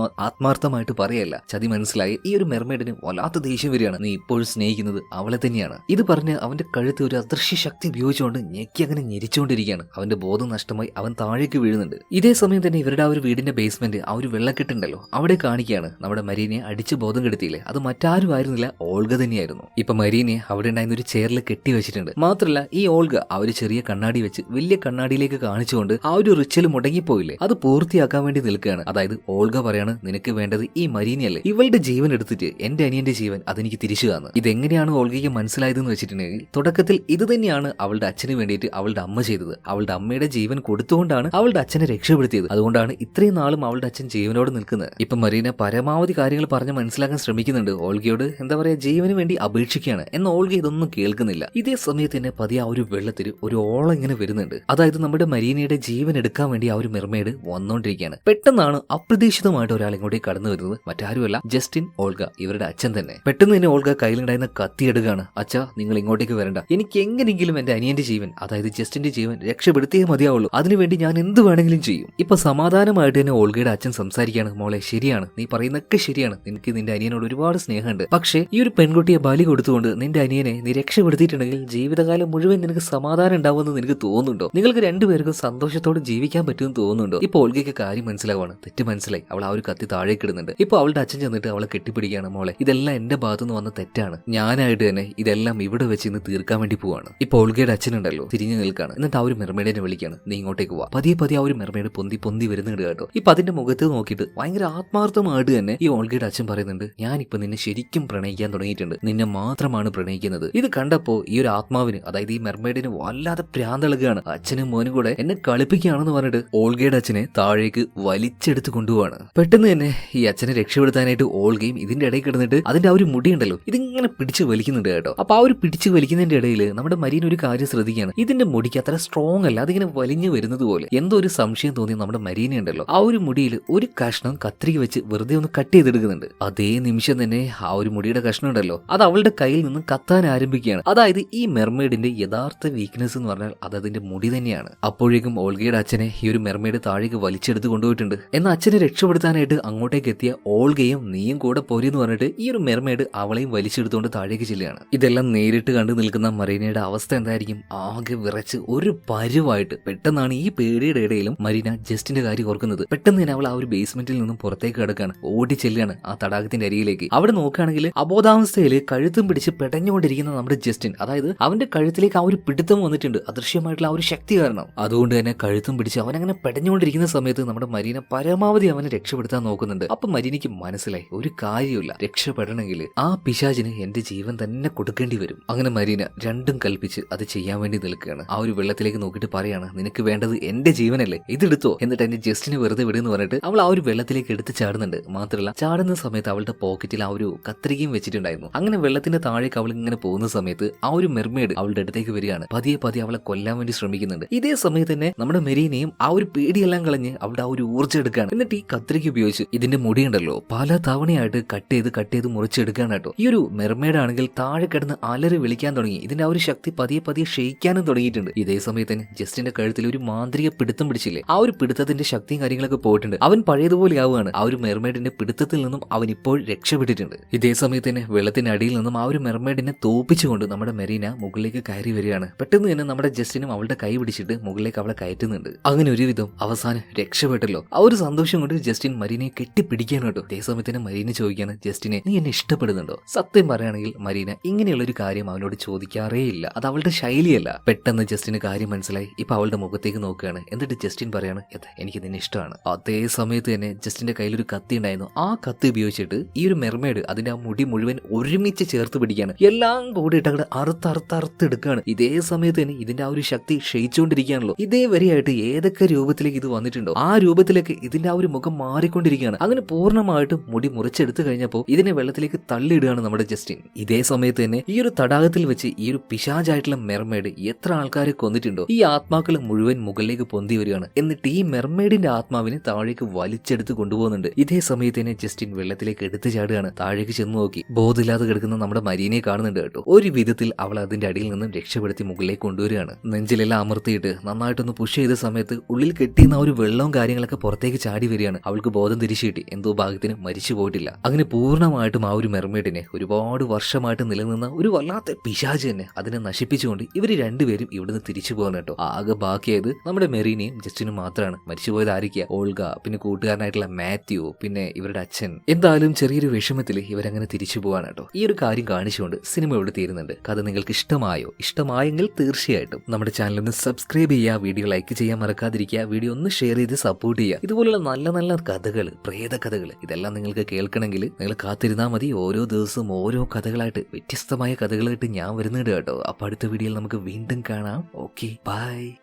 ആത്മാർത്ഥമായിട്ട് പറയല്ല, ചതി മനസ്സിലായി. ഈ ഒരു മെർമെയ്ഡിന് വല്ലാത്ത ദേഷ്യം വരികയാണ്. നീ ഇപ്പോഴും സ്നേഹിക്കുന്നത് ചെയ്യുന്നത് അവളെ തന്നെയാണ്. ഇത് പറഞ്ഞ് അവന്റെ കഴുത്ത് ഒരു അദൃശ്യ ശക്തി ഉപയോഗിച്ചുകൊണ്ട് ഞെക്കി അങ്ങനെ ഞെരിച്ചുകൊണ്ടിരിക്കുകയാണ്. അവന്റെ ബോധം നഷ്ടമായി അവൻ താഴേക്ക് വീഴുന്നുണ്ട്. ഇതേ സമയം തന്നെ ഇവരുടെ ആ ഒരു വീടിന്റെ ബേസ്മെന്റ് ആ ഒരു വെള്ളക്കെട്ടുണ്ടല്ലോ അവിടെ കാണിക്കുകയാണ്. നമ്മുടെ മരീനെ അടിച്ച് ബോധം കെടുത്തിയില്ലേ, അത് മറ്റാരും ആയിരുന്നില്ല, ഓൾഗ തന്നെയായിരുന്നു. ഇപ്പൊ മരീനെ അവിടെ ഉണ്ടായിരുന്ന ഒരു ചെയറിൽ കെട്ടി വെച്ചിട്ടുണ്ട്. മാത്രമല്ല ഈ ഓൾഗ ആ ഒരു ചെറിയ കണ്ണാടി വെച്ച് വലിയ കണ്ണാടിയിലേക്ക് കാണിച്ചുകൊണ്ട് ആ ഒരു റിച്വൽ മുടങ്ങിപ്പോയില്ലേ അത് പൂർത്തിയാക്കാൻ വേണ്ടി നിൽക്കുകയാണ്. അതായത് ഓൾഗ പറയാണ്, നിനക്ക് വേണ്ടത് ഈ മരീനയല്ലേ, ഇവളുടെ ജീവൻ എടുത്തിട്ട് എന്റെ അനിയന്റെ ജീവൻ അതെനിക്ക് തിരിച്ചു തന്നു. ഇതെങ്ങനെയാണ് ഓൾഗയ്ക്ക് മനസ്സിലായതെന്ന് വെച്ചിട്ടുണ്ടെങ്കിൽ തുടക്കത്തിൽ ഇത് തന്നെയാണ് അവളുടെ അച്ഛന് വേണ്ടിയിട്ട് അവളുടെ അമ്മ ചെയ്തത്. അവളുടെ അമ്മയുടെ ജീവൻ കൊടുത്തുകൊണ്ടാണ് അവളുടെ അച്ഛനെ രക്ഷപ്പെടുത്തിയത്. അതുകൊണ്ടാണ് ഇത്രയും നാളും അവളുടെ അച്ഛൻ ജീവനോട് നിൽക്കുന്നത്. ഇപ്പൊ മരീന പരമാവധി കാര്യങ്ങൾ പറഞ്ഞ് മനസ്സിലാക്കാൻ ശ്രമിക്കുന്നുണ്ട്. ഓൾഗയോട് എന്താ പറയാ, ജീവന് വേണ്ടി അപേക്ഷിക്കുകയാണ്. എന്നാൽ ഓൾഗ ഇതൊന്നും കേൾക്കുന്നില്ല. ഇതേ സമയത്ത് തന്നെ പതിയെ ആ ഒരു വെള്ളത്തിൽ ഒരു ഓളം ഇങ്ങനെ വരുന്നുണ്ട്. അതായത് നമ്മുടെ മരീനയുടെ ജീവൻ എടുക്കാൻ വേണ്ടി ആ ഒരു മെർമെയ്ഡ് വന്നോണ്ടിരിക്കുകയാണ്. പെട്ടെന്നാണ് അപ്രതീക്ഷിതമായിട്ട് ഒരാൾ ഇങ്ങോട്ടേക്ക് കടന്നു വരുന്നത്. മറ്റാരുമല്ല, ജസ്റ്റിൻ ഓൾഗ, ഇവരുടെ അച്ഛൻ തന്നെ. പെട്ടെന്ന് തന്നെ ഓൾഗ കയ്യിലുണ്ടായിരുന്ന കത്തി എടുക്കുകയാണ്. അച്ഛാ, നിങ്ങൾ ഇങ്ങോട്ടേക്ക് വരണ്ട, എനിക്ക് എങ്ങനെയെങ്കിലും എന്റെ അനിയന്റെ ജീവൻ, അതായത് ജസ്റ്റിന്റെ ജീവൻ രക്ഷപ്പെടുത്തിയേ മതിയാവുള്ളൂ. അതിനുവേണ്ടി ഞാൻ എന്ത് വേണമെങ്കിലും ചെയ്യും. ഇപ്പൊ സമാധാനമായിട്ട് തന്നെ ഓൾഗയുടെ അച്ഛൻ സംസാരിക്കുകയാണ്. മോളെ, ശരിയാണ്, നീ പറയുന്നൊക്കെ ശരിയാണ്, നിനക്ക് നിന്റെ അനിയനോട് ഒരുപാട് സ്നേഹമുണ്ട്. പക്ഷേ ഈ ഒരു പെൺകുട്ടിയെ ബലി കൊടുത്തുകൊണ്ട് നിന്റെ അനിയനെ നീ രക്ഷപ്പെടുത്തിയിട്ടുണ്ടെങ്കിൽ ജീവിതകാലം മുഴുവൻ നിനക്ക് സമാധാനം ഉണ്ടാവുമെന്ന് നിനക്ക് തോന്നുന്നുണ്ടോ? നിങ്ങൾക്ക് രണ്ടുപേർക്കും സന്തോഷത്തോടെ ജീവിക്കാൻ പറ്റുമെന്ന് തോന്നുന്നുണ്ടോ? ഇപ്പൊ ഓൾഗയ്ക്ക് കാര്യം മനസ്സിലാവാണ്. തെറ്റ് മനസ്സിലായി. അവൾ ആ ഒരു കത്തി താഴേക്ക് ഇടുന്നുണ്ട്. ഇപ്പൊ അവളുടെ അച്ഛൻ ചെന്നിട്ട് അവളെ കെട്ടിപ്പിടിക്കുകയാണ്. മോളെ, ഇതെല്ലാം എന്റെ ഭാഗത്തുനിന്ന് വന്ന തെറ്റാണ്. ഞാനായിട്ട് തന്നെ ഇതെല്ലാം ഇവിടെ വെച്ച് ഇന്ന് തീർക്കാൻ വേണ്ടി പോവാണ്. ഇപ്പൊ ഓൾഗയുടെ അച്ഛനുണ്ടല്ലോ തിരിഞ്ഞു നിൽക്കാണ്. എന്നിട്ട് ആ ഒരു മെർമെയ്ഡിനെ വിളിക്കാണ്, നീ ഇങ്ങോട്ടേക്ക് പോവാ. പതിയെ പതിയെ ആ ഒരു മെർമെയ്ഡ് പൊന്തി വരുന്നുണ്ട് കേട്ടോ. ഇപ്പൊ അതിന്റെ മുഖത്ത് നോക്കിയിട്ട് ഭയങ്കര ആത്മാർത്ഥമായിട്ട് തന്നെ ഈ ഓൾഗയുടെ അച്ഛൻ പറയുന്നുണ്ട്, ഞാനിപ്പോ നിന്നെ ശരിക്കും പ്രണയിക്കാൻ തുടങ്ങിയിട്ടുണ്ട്, നിന്നെ മാത്രമാണ് പ്രണയിക്കുന്നത്. ഇത് കണ്ടപ്പോ ഈ ഒരു ആത്മാവിന്, അതായത് ഈ മെർമെയ്ഡിന് വല്ലാതെ ഭ്രാന്തളകുകയാണ്. അച്ഛനും മോനും കൂടെ എന്നെ കളിപ്പിക്കുകയാണെന്ന് പറഞ്ഞിട്ട് ഓൾഗയുടെ അച്ഛനെ താഴേക്ക് വലിച്ചെടുത്ത് കൊണ്ടുപോവാണ്. പെട്ടെന്ന് തന്നെ ഈ അച്ഛനെ രക്ഷപ്പെടുത്താനായിട്ട് ഓൾഗയും ഇതിന്റെ ഇടയിൽ കിടന്നിട്ട് അതിന്റെ ആ ഒരു മുടിയുണ്ടല്ലോ ഇതിങ്ങനെ പിടിച്ച് വലിക്കുന്നുണ്ട് കേട്ടോ. അപ്പൊ ആ ഒരു പിടിച്ച് വലിക്കുന്നതിന്റെ ഇടയിൽ നമ്മുടെ മരീൻ ഒരു കാര്യം ശ്രദ്ധിക്കുകയാണ്. ഇതിന്റെ മുടിക്ക് അത്ര സ്ട്രോങ് അല്ല, അതിങ്ങനെ വലിഞ്ഞു വരുന്നത് പോലെ എന്തോ ഒരു സംശയം തോന്നി നമ്മുടെ മരീനെ ഉണ്ടല്ലോ ആ ഒരു മുടിയിൽ ഒരു കഷ്ണം കത്രിക വെച്ച് വെറുതെ ഒന്ന് കട്ട് ചെയ്തെടുക്കുന്നുണ്ട്. അതേ നിമിഷം തന്നെ ആ ഒരു മുടിയുടെ കഷ്ണം ഉണ്ടല്ലോ അത് അവളുടെ കയ്യിൽ നിന്ന് കത്താൻ ആരംഭിക്കുകയാണ്. അതായത് ഈ മെർമെയ്ഡിന്റെ യഥാർത്ഥ വീക്ക്നെസ് എന്ന് പറഞ്ഞാൽ അത് അതിന്റെ മുടി തന്നെയാണ്. അപ്പോഴേക്കും ഓൾഗയുടെ അച്ഛനെ ഈ ഒരു മെർമെയ്ഡ് താഴേക്ക് വലിച്ചെടുത്ത് കൊണ്ടുപോയിട്ടുണ്ട്. എന്നാൽ അച്ഛനെ രക്ഷപ്പെടുത്താനായിട്ട് അങ്ങോട്ടേക്ക് എത്തിയ ഓൾഗയും നീയും കൂടെ പോരെന്ന് പറഞ്ഞിട്ട് ഈ ഒരു മെർമെയ്ഡ് അവളെയും വലിച്ചെടുത്തുകൊണ്ട് താഴേക്ക് ചെല്ലുകയാണ്. ഇതെല്ലാം നേരിട്ട് കണ്ടു നിൽക്കുന്ന മരീനയുടെ അവസ്ഥ എന്തായിരിക്കും? ആകെ വിറച്ച് ഒരു പരുവായിട്ട്. പെട്ടെന്നാണ് ഈ പേടിയുടെ ഇടയിലും മരീന ജസ്റ്റിന്റെ കാര്യം ഓർക്കുന്നത്. പെട്ടെന്ന് തന്നെ അവൾ ആ ഒരു ബേസ്മെന്റിൽ നിന്നും പുറത്തേക്ക് കിടക്കാണ്. ഓടി ചെല്ലുകയാണ് ആ തടാകത്തിന്റെ അരികിലേക്ക്. അവിടെ നോക്കുകയാണെങ്കിൽ അബോധാവസ്ഥയിൽ കഴുത്തും പിടിച്ച് പെടഞ്ഞുകൊണ്ടിരിക്കുന്ന നമ്മുടെ ജസ്റ്റിൻ, അതായത് അവന്റെ കഴുത്തിലേക്ക് ആ ഒരു പിടുത്തം വന്നിട്ടുണ്ട് അദൃശ്യമായിട്ടുള്ള ആ ഒരു ശക്തി കാരണം. അതുകൊണ്ട് തന്നെ കഴുത്തും പിടിച്ച് അവൻ അങ്ങനെ പെടഞ്ഞുകൊണ്ടിരിക്കുന്ന സമയത്ത് നമ്മുടെ മരീന പരമാവധി അവനെ രക്ഷപ്പെടുത്താൻ നോക്കുന്നുണ്ട്. അപ്പൊ മരീനയ്ക്ക് മനസ്സിലായി ഒരു കാര്യമില്ല, രക്ഷപ്പെടണമെങ്കിൽ ആ പിശാചിന് എന്റെ ജീവൻ തന്നെ കൊടുക്കേണ്ടി വരും. അങ്ങനെ മരീന രണ്ടും കൽപ്പിച്ച് അത് ചെയ്യാൻ വേണ്ടി നിൽക്കുകയാണ്. ആ ഒരു വെള്ളത്തിലേക്ക് നോക്കിയിട്ട് പറയാണ്, നിനക്ക് വേണ്ടത് എന്റെ ജീവനല്ലേ, ഇതെടുത്തോ, എന്നിട്ട് എന്റെ ജസ്റ്റിന് വെറുതെ വിടുന്ന് പറഞ്ഞിട്ട് അവൾ ആ ഒരു വെള്ളത്തിലേക്ക് എടുത്ത് ചാടുന്നുണ്ട്. മാത്രമല്ല ചാടുന്ന സമയത്ത് അവളുടെ പോക്കറ്റിൽ ആ ഒരു കത്രികയും വെച്ചിട്ടുണ്ടായിരുന്നു. അങ്ങനെ വെള്ളത്തിന്റെ താഴേക്ക് അവൾ ഇങ്ങനെ പോകുന്ന സമയത്ത് ആ ഒരു മെർമെയ്ഡ് അവളുടെ അടുത്തേക്ക് വരികയാണ്. പതിയെ പതിയെ അവളെ കൊല്ലാൻ വേണ്ടി ശ്രമിക്കുന്നുണ്ട്. ഇതേ സമയത്ത് തന്നെ നമ്മുടെ മെരീനയും ആ ഒരു പേടിയെല്ലാം കളഞ്ഞ് അവളുടെ ആ ഒരു ഊർജ്ജം എടുക്കുകയാണ്. എന്നിട്ട് ഈ കത്രിക ഉപയോഗിച്ച് ഇതിന്റെ മുടിയുണ്ടല്ലോ പല തവണയായിട്ട് കട്ട് ചെയ്ത് മുറിച്ചെടുക്കാൻ കേട്ടോ. ഈ ഒരു മെർമെയ്ഡ് ആണെങ്കിൽ താഴെ കിടന്ന് അലറി വിളിക്കാൻ തുടങ്ങി. ഇതിന്റെ ആ ഒരു ശക്തി പതിയെ പതിയെ ക്ഷയിക്കാനും തുടങ്ങിയിട്ടുണ്ട്. ഇതേ സമയത്ത് തന്നെ ജസ്റ്റിന്റെ കഴുത്തിൽ ഒരു മാന്ത്രിക പിടുത്തം പിടിച്ചില്ലേ, ആ ഒരു പിടുത്തത്തിന്റെ ശക്തിയും കാര്യങ്ങളൊക്കെ പോയിട്ടുണ്ട്. അവൻ പഴയതുപോലെ ആവുകയാണ്. ആ ഒരു മെർമെയ്ഡിന്റെ പിടുത്തത്തിൽ നിന്നും അവൻ ഇപ്പോൾ രക്ഷപ്പെട്ടിട്ടുണ്ട്. ഇതേ സമയത്ത് തന്നെ വെള്ളത്തിന്റെ അടിയിൽ നിന്നും ആ ഒരു മെർമെയ്ഡിനെ തോപ്പിച്ചുകൊണ്ട് നമ്മുടെ മെരീന മുകളിലേക്ക് കയറി വരികയാണ്. പെട്ടെന്ന് തന്നെ നമ്മുടെ ജസ്റ്റിനും അവളുടെ കൈ പിടിച്ചിട്ട് മുകളിലേക്ക് അവളെ കയറ്റുന്നുണ്ട്. അങ്ങനെ ഒരുവിധം അവസാനം രക്ഷപ്പെട്ടല്ലോ. ആ ഒരു സന്തോഷം കൊണ്ട് ജസ്റ്റിൻ മരീനയെ കെട്ടിപ്പിടിക്കുകയാണ് കേട്ടോ. അതേ സമയത്ത് തന്നെ മരീന ചോദിക്കുകയാണ്, ജസ്റ്റിനെ നീ എന്നെ ഇഷ്ടപ്പെടുന്നുണ്ടോ? സത്യം പറയുകയാണെങ്കിൽ മരീന ഇങ്ങനെയുള്ള ഒരു കാര്യം അവനോട് ചോദിക്കാറേ ഇല്ല, അത് അവളുടെ ശൈലിയല്ല. പെട്ടെന്ന് ജസ്റ്റിന് കാര്യം മനസ്സിലായി. ഇപ്പൊ അവളുടെ മുഖത്തേക്ക് നോക്കുകയാണ്. എന്നിട്ട് ജസ്റ്റിൻ പറയാണ്, എനിക്ക് നിന്നെ ഇഷ്ടമാണ്. അതേ സമയത്ത് തന്നെ ജസ്റ്റിന്റെ കയ്യിൽ ഒരു കത്തി ഉണ്ടായിരുന്നു. ആ കത്തി ഉപയോഗിച്ചിട്ട് ഈ ഒരു മെർമെയ്ഡ് അതിന്റെ ആ മുടി മുഴുവൻ ഒരുമിച്ച് ചേർത്ത് പിടിക്കുകയാണ്. എല്ലാം കൂടി ഇട്ടങ്ങടെ അറുത്തെടുക്കുകയാണ്. ഇതേ സമയത്ത് തന്നെ ഇതിന്റെ ആ ഒരു ശക്തി ക്ഷയിച്ചുകൊണ്ടിരിക്കുകയാണല്ലോ. ഇതേ വരെയായിട്ട് ഏതൊക്കെ രൂപത്തിലേക്ക് ഇത് വന്നിട്ടുണ്ടോ ആ രൂപത്തിലേക്ക് ഇതിന്റെ ആ ഒരു മുഖം മാറിക്കൊണ്ടിരിക്കുകയാണ്. അങ്ങനെ പൂർണ്ണമായിട്ടും മുടി മുറിച്ചെടുത്തു കഴിഞ്ഞപ്പോൾ ഇതിനെ വെള്ളത്തിലേക്ക് തള്ളിയിടുകയാണ് നമ്മുടെ ജസ്റ്റിൻ. ഇതേ സമയത്ത് തന്നെ ഈ ഒരു തടാകത്തിൽ വെച്ച് ഈ ഒരു പിശാചായിട്ടുള്ള മെർമെയ്ഡ് എത്ര ആൾക്കാരെ കൊന്നിട്ടുണ്ടോ ഈ ആത്മാക്കൾ മുഴുവൻ മുകളിലേക്ക് പൊന്തി വരികയാണ്. എന്നിട്ട് ഈ മെർമെയ്ഡിന്റെ ആത്മാവിനെ താഴേക്ക് വലിച്ചെടുത്ത് കൊണ്ടുപോകുന്നുണ്ട്. ഇതേ സമയത്ത് തന്നെ ജസ്റ്റിൻ വെള്ളത്തിലേക്ക് എടുത്തു ചാടുകയാണ്. താഴേക്ക് ചെന്ന് നോക്കി ബോധമില്ലാതെ കിടക്കുന്ന നമ്മുടെ മരീനെ കാണുന്നുണ്ട് കേട്ടോ. ഒരു വിധത്തിൽ അവൾ അതിന്റെ അടിയിൽ നിന്നും രക്ഷപ്പെടുത്തി മുകളിലേക്ക് കൊണ്ടുവരികയാണ്. നെഞ്ചിലെല്ലാം അമർത്തിയിട്ട് നന്നായിട്ടൊന്ന് പുഷ് ചെയ്ത സമയത്ത് ഉള്ളിൽ കെട്ടിയുന്ന ഒരു വെള്ളവും കാര്യങ്ങളൊക്കെ പുറത്തേക്ക് ചാടി വരികയാണ്. അവൾക്ക് ബോധം തിരിച്ചു കിട്ടി. എന്തോ ഭാഗത്തിന് മരിച്ചു പോയിട്ടില്ല. അങ്ങനെ പൂർണ്ണമായിട്ടും ആ ഒരു മെർമെയ്ഡിനെ ഒരുപാട് വർഷം കാലമായിട്ട് നിലനിന്ന ഒരു വല്ലാത്ത പിശാച് തന്നെ അതിനെ നശിപ്പിച്ചുകൊണ്ട് ഇവര് രണ്ടുപേരും ഇവിടുന്ന് തിരിച്ചു പോകാൻ കേട്ടോ. ആകെ ബാക്കിയായത് നമ്മുടെ മെറീനയും ജസ്റ്റിനും മാത്രമാണ്. മരിച്ചുപോയത് ആയിരിക്കുക? ഓൾഗ, പിന്നെ കൂട്ടുകാരനായിട്ടുള്ള മാത്യു, പിന്നെ ഇവരുടെ അച്ഛൻ. എന്തായാലും ചെറിയൊരു വിഷമത്തിൽ ഇവരങ്ങനെ തിരിച്ചു പോകാൻ കേട്ടോ. ഈ ഒരു കാര്യം കാണിച്ചുകൊണ്ട് സിനിമ ഇവിടെ തീരുന്നുണ്ട്. കഥ നിങ്ങൾക്ക് ഇഷ്ടമായെങ്കിൽ തീർച്ചയായിട്ടും നമ്മുടെ ചാനൽ ഒന്ന് സബ്സ്ക്രൈബ് ചെയ്യുക, വീഡിയോ ലൈക്ക് ചെയ്യാൻ മറക്കാതിരിക്കുക, വീഡിയോ ഒന്ന് ഷെയർ ചെയ്ത് സപ്പോർട്ട് ചെയ്യുക. ഇതുപോലുള്ള നല്ല നല്ല കഥകൾ, പ്രേത കഥകൾ, ഇതെല്ലാം നിങ്ങൾക്ക് കേൾക്കണമെങ്കിൽ നിങ്ങൾ കാത്തിരുന്നാൽ മതി. ഓരോ ദിവസവും ഓരോ കഥകളായിട്ട്, വ്യത്യസ്തമായ കഥകളായിട്ട് ഞാൻ വരുന്നുണ്ട് കേട്ടോ. അപ്പൊ അടുത്ത വീഡിയോയിൽ നമുക്ക് വീണ്ടും കാണാം. Okay, by.